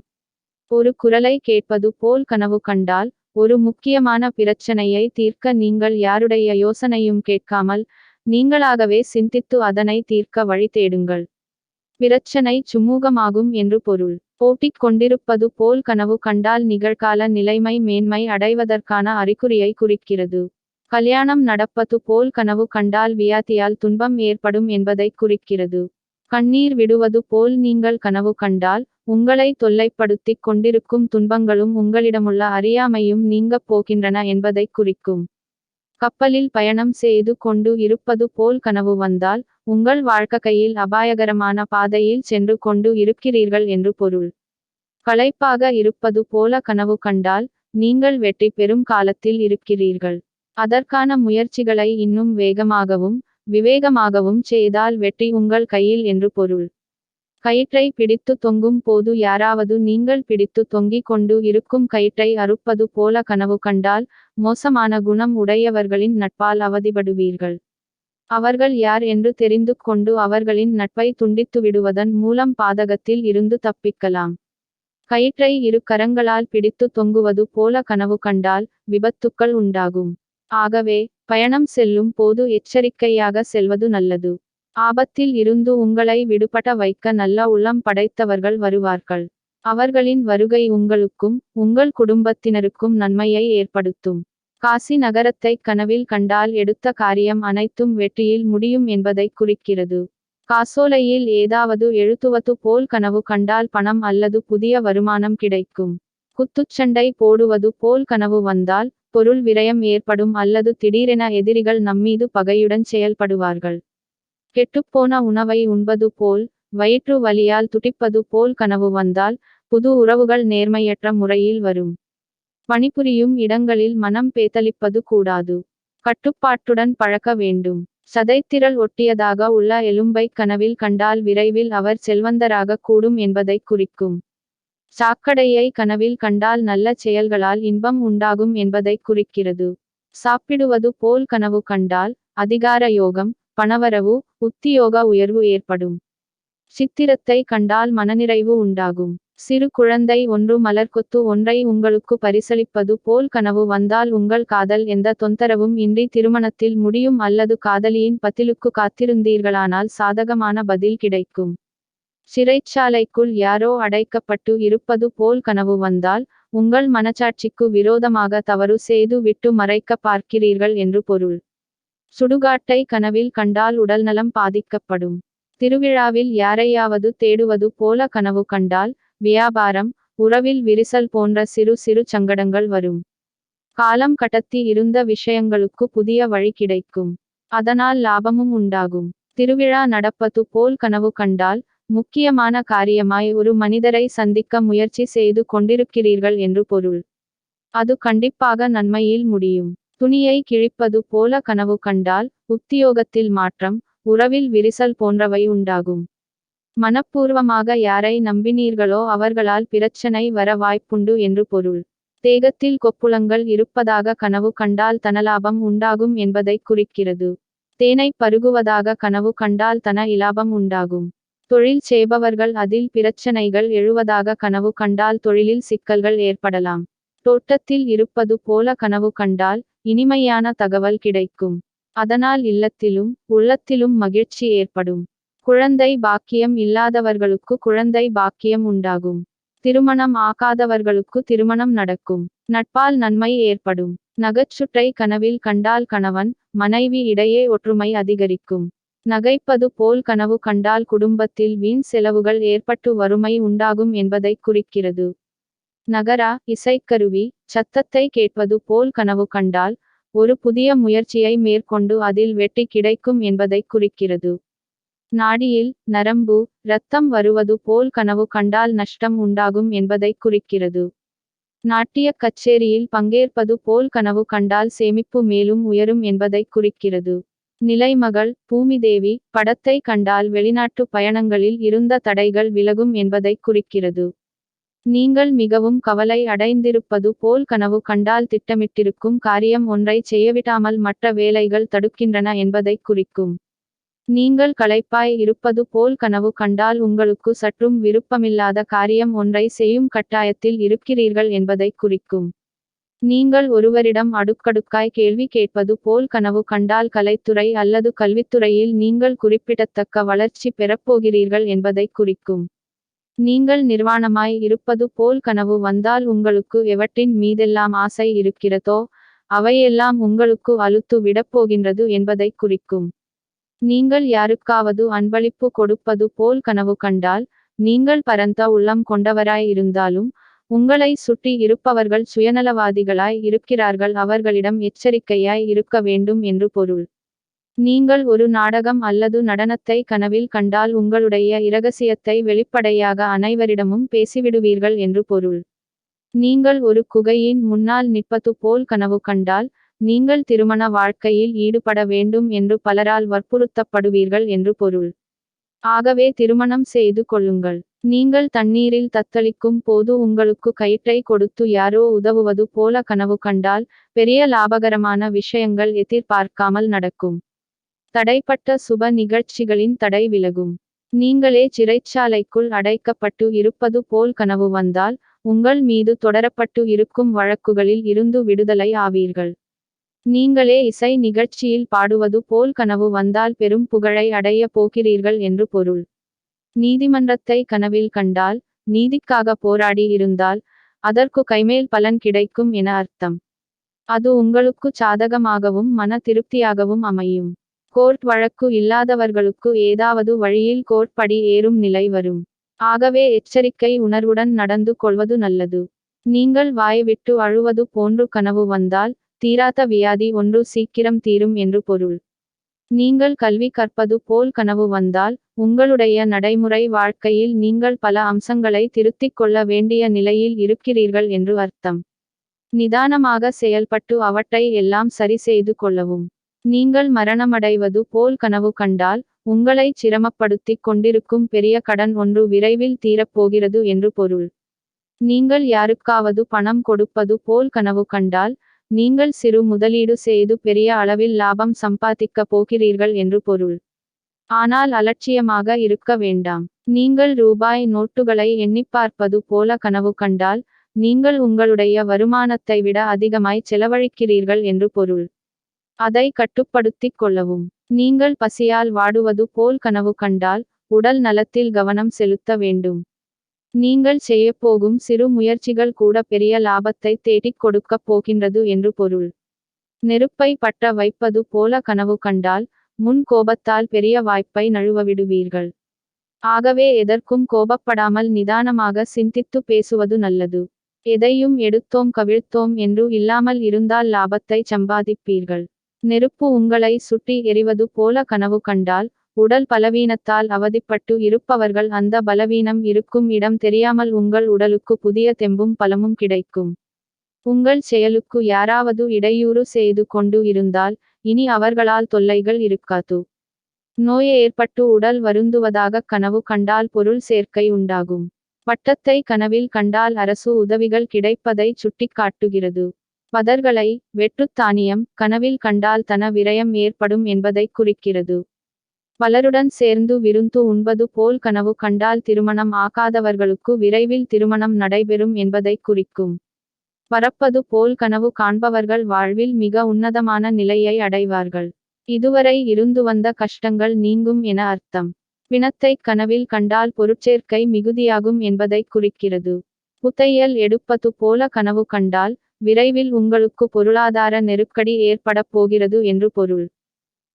ஒரு குரலை கேட்பது போல் கனவு கண்டால் ஒரு முக்கியமான பிரச்சனையை தீர்க்க நீங்கள் யாருடைய யோசனையும் கேட்காமல் நீங்களாகவே சிந்தித்து அதனை தீர்க்க வழி தேடுங்கள். பிரச்சனை சுமூகமாகும் என்று பொருள். போட்டிக் கொண்டிருப்பது போல் கனவு கண்டால் நிகழ்கால நிலைமை மேன்மை அடைவதற்கான அறிகுறியை குறிக்கிறது. கல்யாணம் நடப்பது போல் கனவு கண்டால் வியாதியால் துன்பம் ஏற்படும் என்பதை குறிக்கிறது. கண்ணீர் விடுவது போல் நீங்கள் கனவு கண்டால் உங்களை தொல்லைப்படுத்திக் கொண்டிருக்கும் துன்பங்களும் உங்களிடமுள்ள அறியாமையும் நீங்கப் போகின்றன என்பதை குறிக்கும். கப்பலில் பயணம் செய்து கொண்டு இருப்பது போல் கனவு வந்தால் உங்கள் வாழ்க்கையில் அபாயகரமான பாதையில் சென்று கொண்டு இருக்கிறீர்கள் என்று பொருள். களைப்பாக இருப்பது போல கனவு கண்டால் நீங்கள் வெற்றி பெறும் காலத்தில் இருக்கிறீர்கள். அதற்கான முயற்சிகளை இன்னும் வேகமாகவும் விவேகமாகவும் செய்தால் வெற்றி உங்கள் கையில் என்று பொருள். கயிற்றை பிடித்து தொங்கும் போது யாராவது நீங்கள் பிடித்து தொங்கிக் கொண்டு இருக்கும் கயிற்றை அறுப்பது போல கனவு கண்டால் மோசமான குணம் உடையவர்களின் நட்பால் அவதிப்படுவீர்கள். அவர்கள் யார் என்று தெரிந்து கொண்டு அவர்களின் நட்பை துண்டித்துவிடுவதன் மூலம் பாதகத்தில் இருந்து தப்பிக்கலாம். கயிற்றை இரு கரங்களால் பிடித்து தொங்குவது போல கனவு கண்டால் விபத்துக்கள் உண்டாகும். ஆகவே பயணம் செல்லும் போது எச்சரிக்கையாக செல்வது நல்லது. ஆபத்தில் இருந்து உங்களை விடுபட வைக்க நல்ல உள்ளம் படைத்தவர்கள் வருவார்கள். அவர்களின் வருகை உங்களுக்கும் உங்கள் குடும்பத்தினருக்கும் நன்மையை ஏற்படுத்தும். காசி நகரத்தை கனவில் கண்டால் எடுத்த காரியம் அனைத்தும் வெற்றியில் முடியும் என்பதை குறிக்கிறது. காசோலையில் ஏதாவது எழுதுவது போல் கனவு கண்டால் பணம் அல்லது புதிய வருமானம் கிடைக்கும். குத்துச்சண்டை போடுவது போல் கனவு வந்தால் பொருள் விரயம் ஏற்படும் அல்லது திடீரென எதிரிகள் நம்மீது பகையுடன் செயல்படுவார்கள். கெட்டுப்போன உணவை உண்பது போல் வயிற்று வலியால் துடிப்பது போல் கனவு வந்தால் புது உறவுகள் நேர்மையற்ற முறையில் வரும். பணிபுரியும் இடங்களில் மனம் பேதலிப்பது கூடாது. கட்டுப்பாட்டுடன் பழக்க வேண்டும். சதைத்திரள் ஒட்டியதாக உள்ள எலும்பை கனவில் கண்டால் விரைவில் அவர் செல்வந்தராக கூடும் என்பதை குறிக்கும். சாக்கடையை கனவில் கண்டால் நல்ல செயல்களால் இன்பம் உண்டாகும் என்பதை குறிக்கிறது. சாப்பிடுவது போல் கனவு கண்டால் அதிகார யோகம் பணவரவு உத்தியோக உயர்வு ஏற்படும். சித்திரத்தை கண்டால் மனநிறைவு உண்டாகும். சிறு குழந்தை ஒன்று மலர்கொத்து ஒன்றை உங்களுக்கு பரிசளிப்பது போல் கனவு வந்தால் உங்கள் காதல் எந்த தொந்தரவும் இன்றி திருமணத்தில் முடியும் அல்லது காதலியின் பதிலுக்கு காத்திருந்தீர்களானால் சாதகமான பதில் கிடைக்கும். சிறைச்சாலைக்குள் யாரோ அடைக்கப்பட்டு இருப்பது போல் கனவு வந்தால் உங்கள் மனச்சாட்சிக்கு விரோதமாக தவறு செய்து விட்டு மறைக்க பார்க்கிறீர்கள் என்று பொருள். சுடுகாட்டை கனவில் கண்டால் உடல்நலம் பாதிக்கப்படும். திருவிழாவில் யாரையாவது தேடுவது போல கனவு கண்டால் வியாபாரம் உறவில் விரிசல் போன்ற சிறு சிறு சங்கடங்கள் வரும். காலம் கடத்தி இருந்த விஷயங்களுக்கு புதிய வழி கிடைக்கும். அதனால் லாபமும் உண்டாகும். திருவிழா நடப்பது போல் கனவு கண்டால் முக்கியமான காரியமாய் ஒரு மனிதரை சந்திக்க முயற்சி செய்து கொண்டிருக்கிறீர்கள் என்று பொருள். அது கண்டிப்பாக நன்மையில் முடியும். துணியை கிழிப்பது போல கனவு கண்டால் உத்தியோகத்தில் மாற்றம் உறவில் விரிசல் போன்றவை உண்டாகும். மனப்பூர்வமாக யாரை நம்பினீர்களோ அவர்களால் பிரச்சனை வர வாய்ப்புண்டு என்று பொருள். தேகத்தில் கொப்புளங்கள் இருப்பதாக கனவு கண்டால் தனலாபம் உண்டாகும் என்பதை குறிக்கிறது. தேனை பருகுவதாக கனவு கண்டால் தன இலாபம் உண்டாகும். தொழில் செய்பவர்கள் அதில் பிரச்சனைகள் எழுவதாக கனவு கண்டால் தொழிலில் சிக்கல்கள் ஏற்படலாம். தோட்டத்தில் இருப்பது போல கனவு கண்டால் இனிமையான தகவல் கிடைக்கும். அதனால் இல்லத்திலும் உள்ளத்திலும் மகிழ்ச்சி ஏற்படும். குழந்தை பாக்கியம் இல்லாதவர்களுக்கு குழந்தை பாக்கியம் உண்டாகும். திருமணம் ஆகாதவர்களுக்கு திருமணம் நடக்கும். நட்பால் நன்மை ஏற்படும். நகைச்சுற்றை கனவில் கண்டால் கணவன் மனைவி இடையே ஒற்றுமை அதிகரிக்கும். நகைப்பது போல் கனவு கண்டால் குடும்பத்தில் வீண் செலவுகள் ஏற்பட்டு வறுமை உண்டாகும் என்பதை குறிக்கிறது. நகரா இசைக்கருவி சத்தத்தை கேட்பது போல் கனவு கண்டால் ஒரு புதிய முயற்சியை மேற்கொண்டு அதில் வெற்றி கிடைக்கும் என்பதை குறிக்கிறது. நாடியில் நரம்பு இரத்தம் வருவது போல் கனவு கண்டால் நஷ்டம் உண்டாகும் என்பதை குறிக்கிறது. நாட்டிய கச்சேரியில் பங்கேற்பது போல் கனவு கண்டால் சேமிப்பு மேலும் உயரும் என்பதை குறிக்கிறது. நிலைமகள் பூமிதேவி படத்தை கண்டால் வெளிநாட்டு பயணங்களில் இருந்த தடைகள் விலகும் என்பதை குறிக்கிறது. நீங்கள் மிகவும் கவலை அடைந்திருப்பது போல் கனவு கண்டால் திட்டமிட்டிருக்கும் காரியம் ஒன்றை செய்யவிடாமல் மற்ற வேலைகள் தடுக்கின்றன என்பதை குறிக்கும். நீங்கள் களைப்பாய் இருப்பது போல் கனவு கண்டால் உங்களுக்கு சற்றும் விருப்பமில்லாத காரியம் ஒன்றை செய்யும் கட்டாயத்தில் இருக்கிறீர்கள் என்பதை குறிக்கும். நீங்கள் ஒருவரிடம் அடுக்கடுக்காய் கேள்வி கேட்பது போல் கனவு கண்டால் கலைத்துறை அல்லது கல்வித்துறையில் நீங்கள் குறிப்பிடத்தக்க வளர்ச்சி பெறப்போகிறீர்கள் என்பதை குறிக்கும். நீங்கள் நிர்வாணமாய் இருப்பது போல் கனவு வந்தால் உங்களுக்கு எவற்றின் மீதெல்லாம் ஆசை இருக்கிறதோ அவையெல்லாம் உங்களுக்கு அலுத்து விடப்போகின்றது என்பதை குறிக்கும். நீங்கள் யாருக்காவது அன்பளிப்பு கொடுப்பது போல் கனவு கண்டால் நீங்கள் பரந்த உள்ளம் கொண்டவராய் இருந்தாலும் உங்களை சுற்றி இருப்பவர்கள் சுயநலவாதிகளாய் இருக்கிறார்கள், அவர்களிடம் எச்சரிக்கையாய் இருக்க வேண்டும் என்று பொருள். நீங்கள் ஒரு நாடகம் அல்லது நடனத்தை கனவில் கண்டால் உங்களுடைய இரகசியத்தை வெளிப்படையாக அனைவரிடமும் பேசிவிடுவீர்கள் என்று பொருள். நீங்கள் ஒரு குகையின் முன்னால் நிற்பது போல் கனவு கண்டால் நீங்கள் திருமண வாழ்க்கையில் ஈடுபட வேண்டும் என்று பலரால் வற்புறுத்தப்படுவீர்கள் என்று பொருள். ஆகவே திருமணம் செய்து கொள்ளுங்கள். நீங்கள் தண்ணீரில் தத்தளிக்கும் போது உங்களுக்கு கயிற்றை கொடுத்து யாரோ உதவுவது போல கனவு கண்டால் பெரிய லாபகரமான விஷயங்கள் எதிர்பார்க்காமல் நடக்கும். தடைப்பட்ட சுப நிகழ்ச்சிகளின் தடை விலகும். நீங்களே சிறைச்சாலைக்குள் அடைக்கப்பட்டு இருப்பது போல் கனவு வந்தால் உங்கள் மீது தொடரப்பட்டு இருக்கும் வழக்குகளில் இருந்து விடுதலை ஆவீர்கள். நீங்களே இசை நிகழ்ச்சியில் பாடுவது போல் கனவு வந்தால் பெரும் புகழை அடைய போகிறீர்கள் என்று பொருள். நீதிமன்றத்தை கனவில் கண்டால் நீதிக்காக போராடி இருந்தால் அதற்கு கைமேல் பலன் கிடைக்கும் என அர்த்தம். அது உங்களுக்கு சாதகமாகவும் மன திருப்தியாகவும் அமையும். கோர்ட் வழக்கு இல்லாதவர்களுக்கு ஏதாவது வழியில் கோர்ட் படி ஏறும் நிலை வரும். ஆகவே எச்சரிக்கை உணர்வுடன் நடந்து கொள்வது நல்லது. நீங்கள் வாய்விட்டு அழுவது போன்று கனவு வந்தால் தீராத வியாதி ஒன்று சீக்கிரம் தீரும் என்று பொருள். நீங்கள் கல்வி கற்பது போல் கனவு வந்தால் உங்களுடைய நடைமுறை வாழ்க்கையில் நீங்கள் பல அம்சங்களை திருத்திக் கொள்ள வேண்டிய நிலையில் இருக்கிறீர்கள் என்று அர்த்தம். நிதானமாக செயல்பட்டு அவற்றை எல்லாம் சரி செய்து கொள்ளவும். நீங்கள் மரணமடைவது போல் கனவு கண்டால் உங்களை சிரமப்படுத்திக் கொண்டிருக்கும் பெரிய கடன் ஒன்று விரைவில் தீரப்போகிறது என்று பொருள். நீங்கள் யாருக்காவது பணம் கொடுப்பது போல் கனவு கண்டால் நீங்கள் சிறு முதலீடு செய்து பெரிய அளவில் லாபம் சம்பாதிக்க போகிறீர்கள் என்று பொருள். ஆனால் அலட்சியமாக இருக்க வேண்டாம். நீங்கள் ரூபாய் நோட்டுகளை எண்ணிப்பார்ப்பது போல கனவு கண்டால் நீங்கள் உங்களுடைய வருமானத்தை விட அதிகமாய் செலவழிக்கிறீர்கள் என்று பொருள். அதை கட்டுப்படுத்திக் கொள்ளவும். நீங்கள் பசியால் வாடுவது போல் கனவு கண்டால் உடல் நலத்தில் கவனம் செலுத்த வேண்டும். நீங்கள் செய்யப்போகும் சிறு முயற்சிகள் கூட பெரிய லாபத்தை தேடிக் கொடுக்கப் போகின்றது என்று பொருள். நெருப்பை பற்ற வைப்பது போல கனவு கண்டால் முன் கோபத்தால் பெரிய வாய்ப்பை நழுவவிடுவீர்கள். ஆகவே எதற்கும் கோபப்படாமல் நிதானமாக சிந்தித்து பேசுவது நல்லது. எதையும் எடுத்தோம் கவிழ்த்தோம் என்று இல்லாமல் இருந்தால் லாபத்தை சம்பாதிப்பீர்கள். நெருப்பு உங்களை சுற்றி எரிவது போல கனவு கண்டால் உடல் பலவீனத்தால் அவதிப்பட்டு இருப்பவர்கள் அந்த பலவீனம் இருக்கும் இடம் தெரியாமல் உங்கள் உடலுக்கு புதிய தெம்பும் பலமும் கிடைக்கும். உங்கள் செயலுக்கு யாராவது இடையூறு செய்து கொண்டு இருந்தால் இனி அவர்களால் தொல்லைகள் இருக்காது. நோய் ஏற்பட்டு உடல் வருந்துவதாக கனவு கண்டால் பொருள் சேர்க்கை உண்டாகும். பட்டத்தை கனவில் கண்டால் அரசு உதவிகள் கிடைப்பதை சுட்டிக்காட்டுகிறது. பதர்களை வெற்றுத்தானியம் கனவில் கண்டால் தன விரயம் ஏற்படும் என்பதை குறிக்கிறது. பலருடன் சேர்ந்து விருந்து உண்பது போல் கனவு கண்டால் திருமணம் ஆகாதவர்களுக்கு விரைவில் திருமணம் நடைபெறும் என்பதை குறிக்கும். பறப்பது போல் கனவு காண்பவர்கள் வாழ்வில் மிக உன்னதமான நிலையை அடைவார்கள். இதுவரை இருந்து வந்த கஷ்டங்கள் நீங்கும் என அர்த்தம். பிணத்தை கனவில் கண்டால் பொருட்சேர்க்கை மிகுதியாகும் என்பதை குறிக்கிறது. புதையல் எடுப்பது போல கனவு கண்டால் விரைவில் உங்களுக்கு பொருளாதார நெருக்கடி ஏற்படப் போகிறது என்று பொருள்.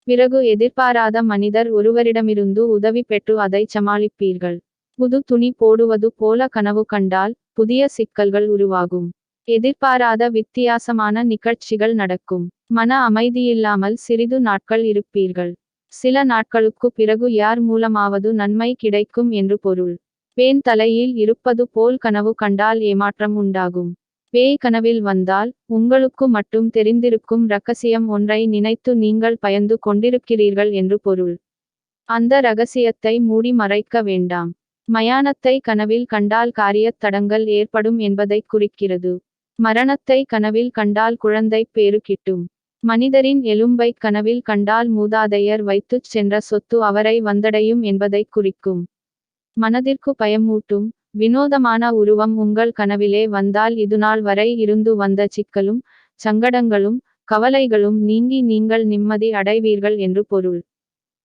பிறகு எதிர்பாராத மனிதர் ஒருவரிடமிருந்து உதவி பெற்று அதை சமாளிப்பீர்கள். புது துணி போடுவது போல கனவு கண்டால் புதிய சிக்கல்கள் உருவாகும். எதிர்பாராத வித்தியாசமான நிகழ்ச்சிகள் நடக்கும். மன அமைதியில்லாமல் சிறிது நாட்கள் இருப்பீர்கள். சில நாட்களுக்கு பிறகு யார் மூலமாவது நன்மை கிடைக்கும் என்று பொருள். பேன் தலையில் இருப்பது போல் கனவு கண்டால் ஏமாற்றம் உண்டாகும். பேய் கனவில் வந்தால் உங்களுக்கு மட்டும் தெரிந்திருக்கும் இரகசியம் ஒன்றை நினைத்து நீங்கள் பயந்து கொண்டிருக்கிறீர்கள் என்று பொருள். அந்த இரகசியத்தை மூடி மறைக்க வேண்டாம். மயானத்தை கனவில் கண்டால் காரியத் தடங்கள் ஏற்படும் என்பதை குறிக்கிறது. மரணத்தை கனவில் கண்டால் குழந்தை பேறு கிட்டும். மனிதரின் எலும்பை கனவில் கண்டால் மூதாதையர் வைத்துச் சென்ற சொத்து அவரை வந்தடையும் என்பதை குறிக்கும். மனதிற்கு பயமூட்டும் வினோதமான உருவம் உங்கள் கனவிலே வந்தால் இதுநாள் வரை இருந்து வந்த சிக்கலும் சங்கடங்களும் கவலைகளும் நீங்கி நீங்கள் நிம்மதி அடைவீர்கள் என்று பொருள்.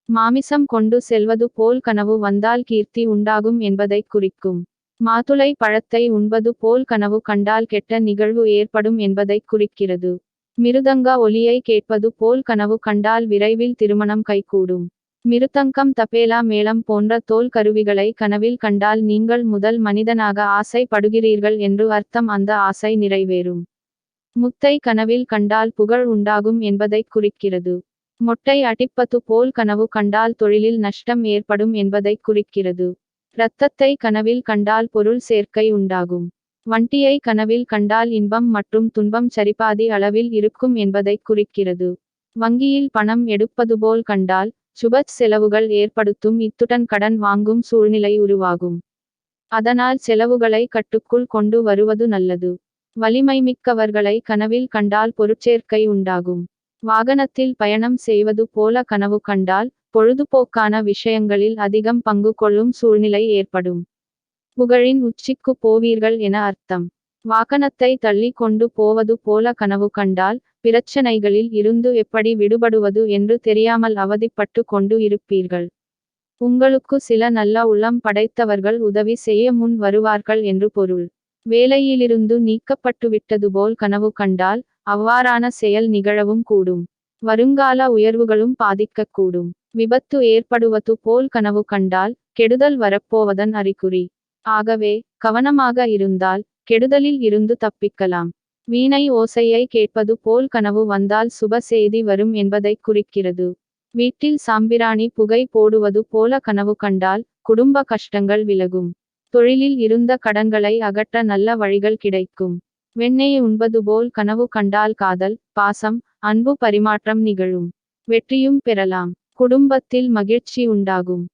மாமிசம் கொண்டு செல்வது போல் கனவு வந்தால் கீர்த்தி உண்டாகும் என்பதைக் குறிக்கும். மாதுளை பழத்தை உண்பது போல் கனவு கண்டால் கெட்ட நிகழ்வு ஏற்படும் என்பதைக் குறிக்கிறது. மிருதங்க ஒலியை கேட்பது போல் கனவு கண்டால் விரைவில் திருமணம் கைகூடும். மிருதங்கம் தபேலா மேளம் போன்ற தோல் கருவிகளை கனவில் கண்டால் நீங்கள் முதல் மனிதனாக ஆசை படுகிறீர்கள் என்று அர்த்தம். அந்த ஆசை நிறைவேறும். முத்தை கனவில் கண்டால் புகழ் உண்டாகும் என்பதைக் குறிக்கிறது. மொட்டை அடிப்பது போல் கனவு கண்டால் தொழிலில் நஷ்டம் ஏற்படும் என்பதைக் குறிக்கிறது. இரத்தத்தை கனவில் கண்டால் பொருள் சேர்க்கை உண்டாகும். வண்டியை கனவில் கண்டால் இன்பம் மற்றும் துன்பம் சரிபாதி அளவில் இருக்கும் என்பதைக் குறிக்கிறது. வங்கியில் பணம் எடுப்பது போல் கண்டால் சுப செலவுகள் ஏற்படுத்தும். இத்துடன் கடன் வாங்கும் சூழ்நிலை உருவாகும். அதனால் செலவுகளை கட்டுக்குள் கொண்டு வருவது நல்லது. வலிமைமிக்கவர்களை கனவில் கண்டால் பொருட்சேர்க்கை உண்டாகும். வாகனத்தில் பயணம் செய்வது போல கனவு கண்டால் பொழுதுபோக்கான விஷயங்களில் அதிகம் பங்கு கொள்ளும் சூழ்நிலை ஏற்படும். புகழின் உச்சிக்கு போவீர்கள் என அர்த்தம். வாகனத்தை தள்ளி கொண்டு போவது போல கனவு கண்டால் பிரச்சனைகளில் இருந்து எப்படி விடுபடுவது என்று தெரியாமல் அவதிப்பட்டு கொண்டு இருப்பீர்கள். உங்களுக்கு சில நல்ல உள்ளம் படைத்தவர்கள் உதவி செய்ய முன் வருவார்கள் என்று பொருள். வேலையிலிருந்து நீக்கப்பட்டுவிட்டது போல் கனவு கண்டால் அவ்வாறான செயல் நிகழவும் கூடும். வருங்கால உயர்வுகளும் பாதிக்கக்கூடும். விபத்து ஏற்படுவது போல் கனவு கண்டால் கெடுதல் வரப்போவதன் அறிகுறி. ஆகவே கவனமாக இருந்தால் கெடுதலில் இருந்து தப்பிக்கலாம். வீணை ஓசையை கேட்பது போல் கனவு வந்தால் சுப செய்தி வரும் என்பதைக் குறிக்கிறது. வீட்டில் சாம்பிராணி புகை போடுவது போல கனவு கண்டால் குடும்ப கஷ்டங்கள் விலகும். தொழிலில் இருந்த கடன்களை அகற்ற நல்ல வழிகள் கிடைக்கும். வெண்ணெய் உண்பது போல் கனவு கண்டால் காதல், பாசம், அன்பு பரிமாற்றம் நிகழும். வெற்றியும் பெறலாம். குடும்பத்தில் மகிழ்ச்சி உண்டாகும்.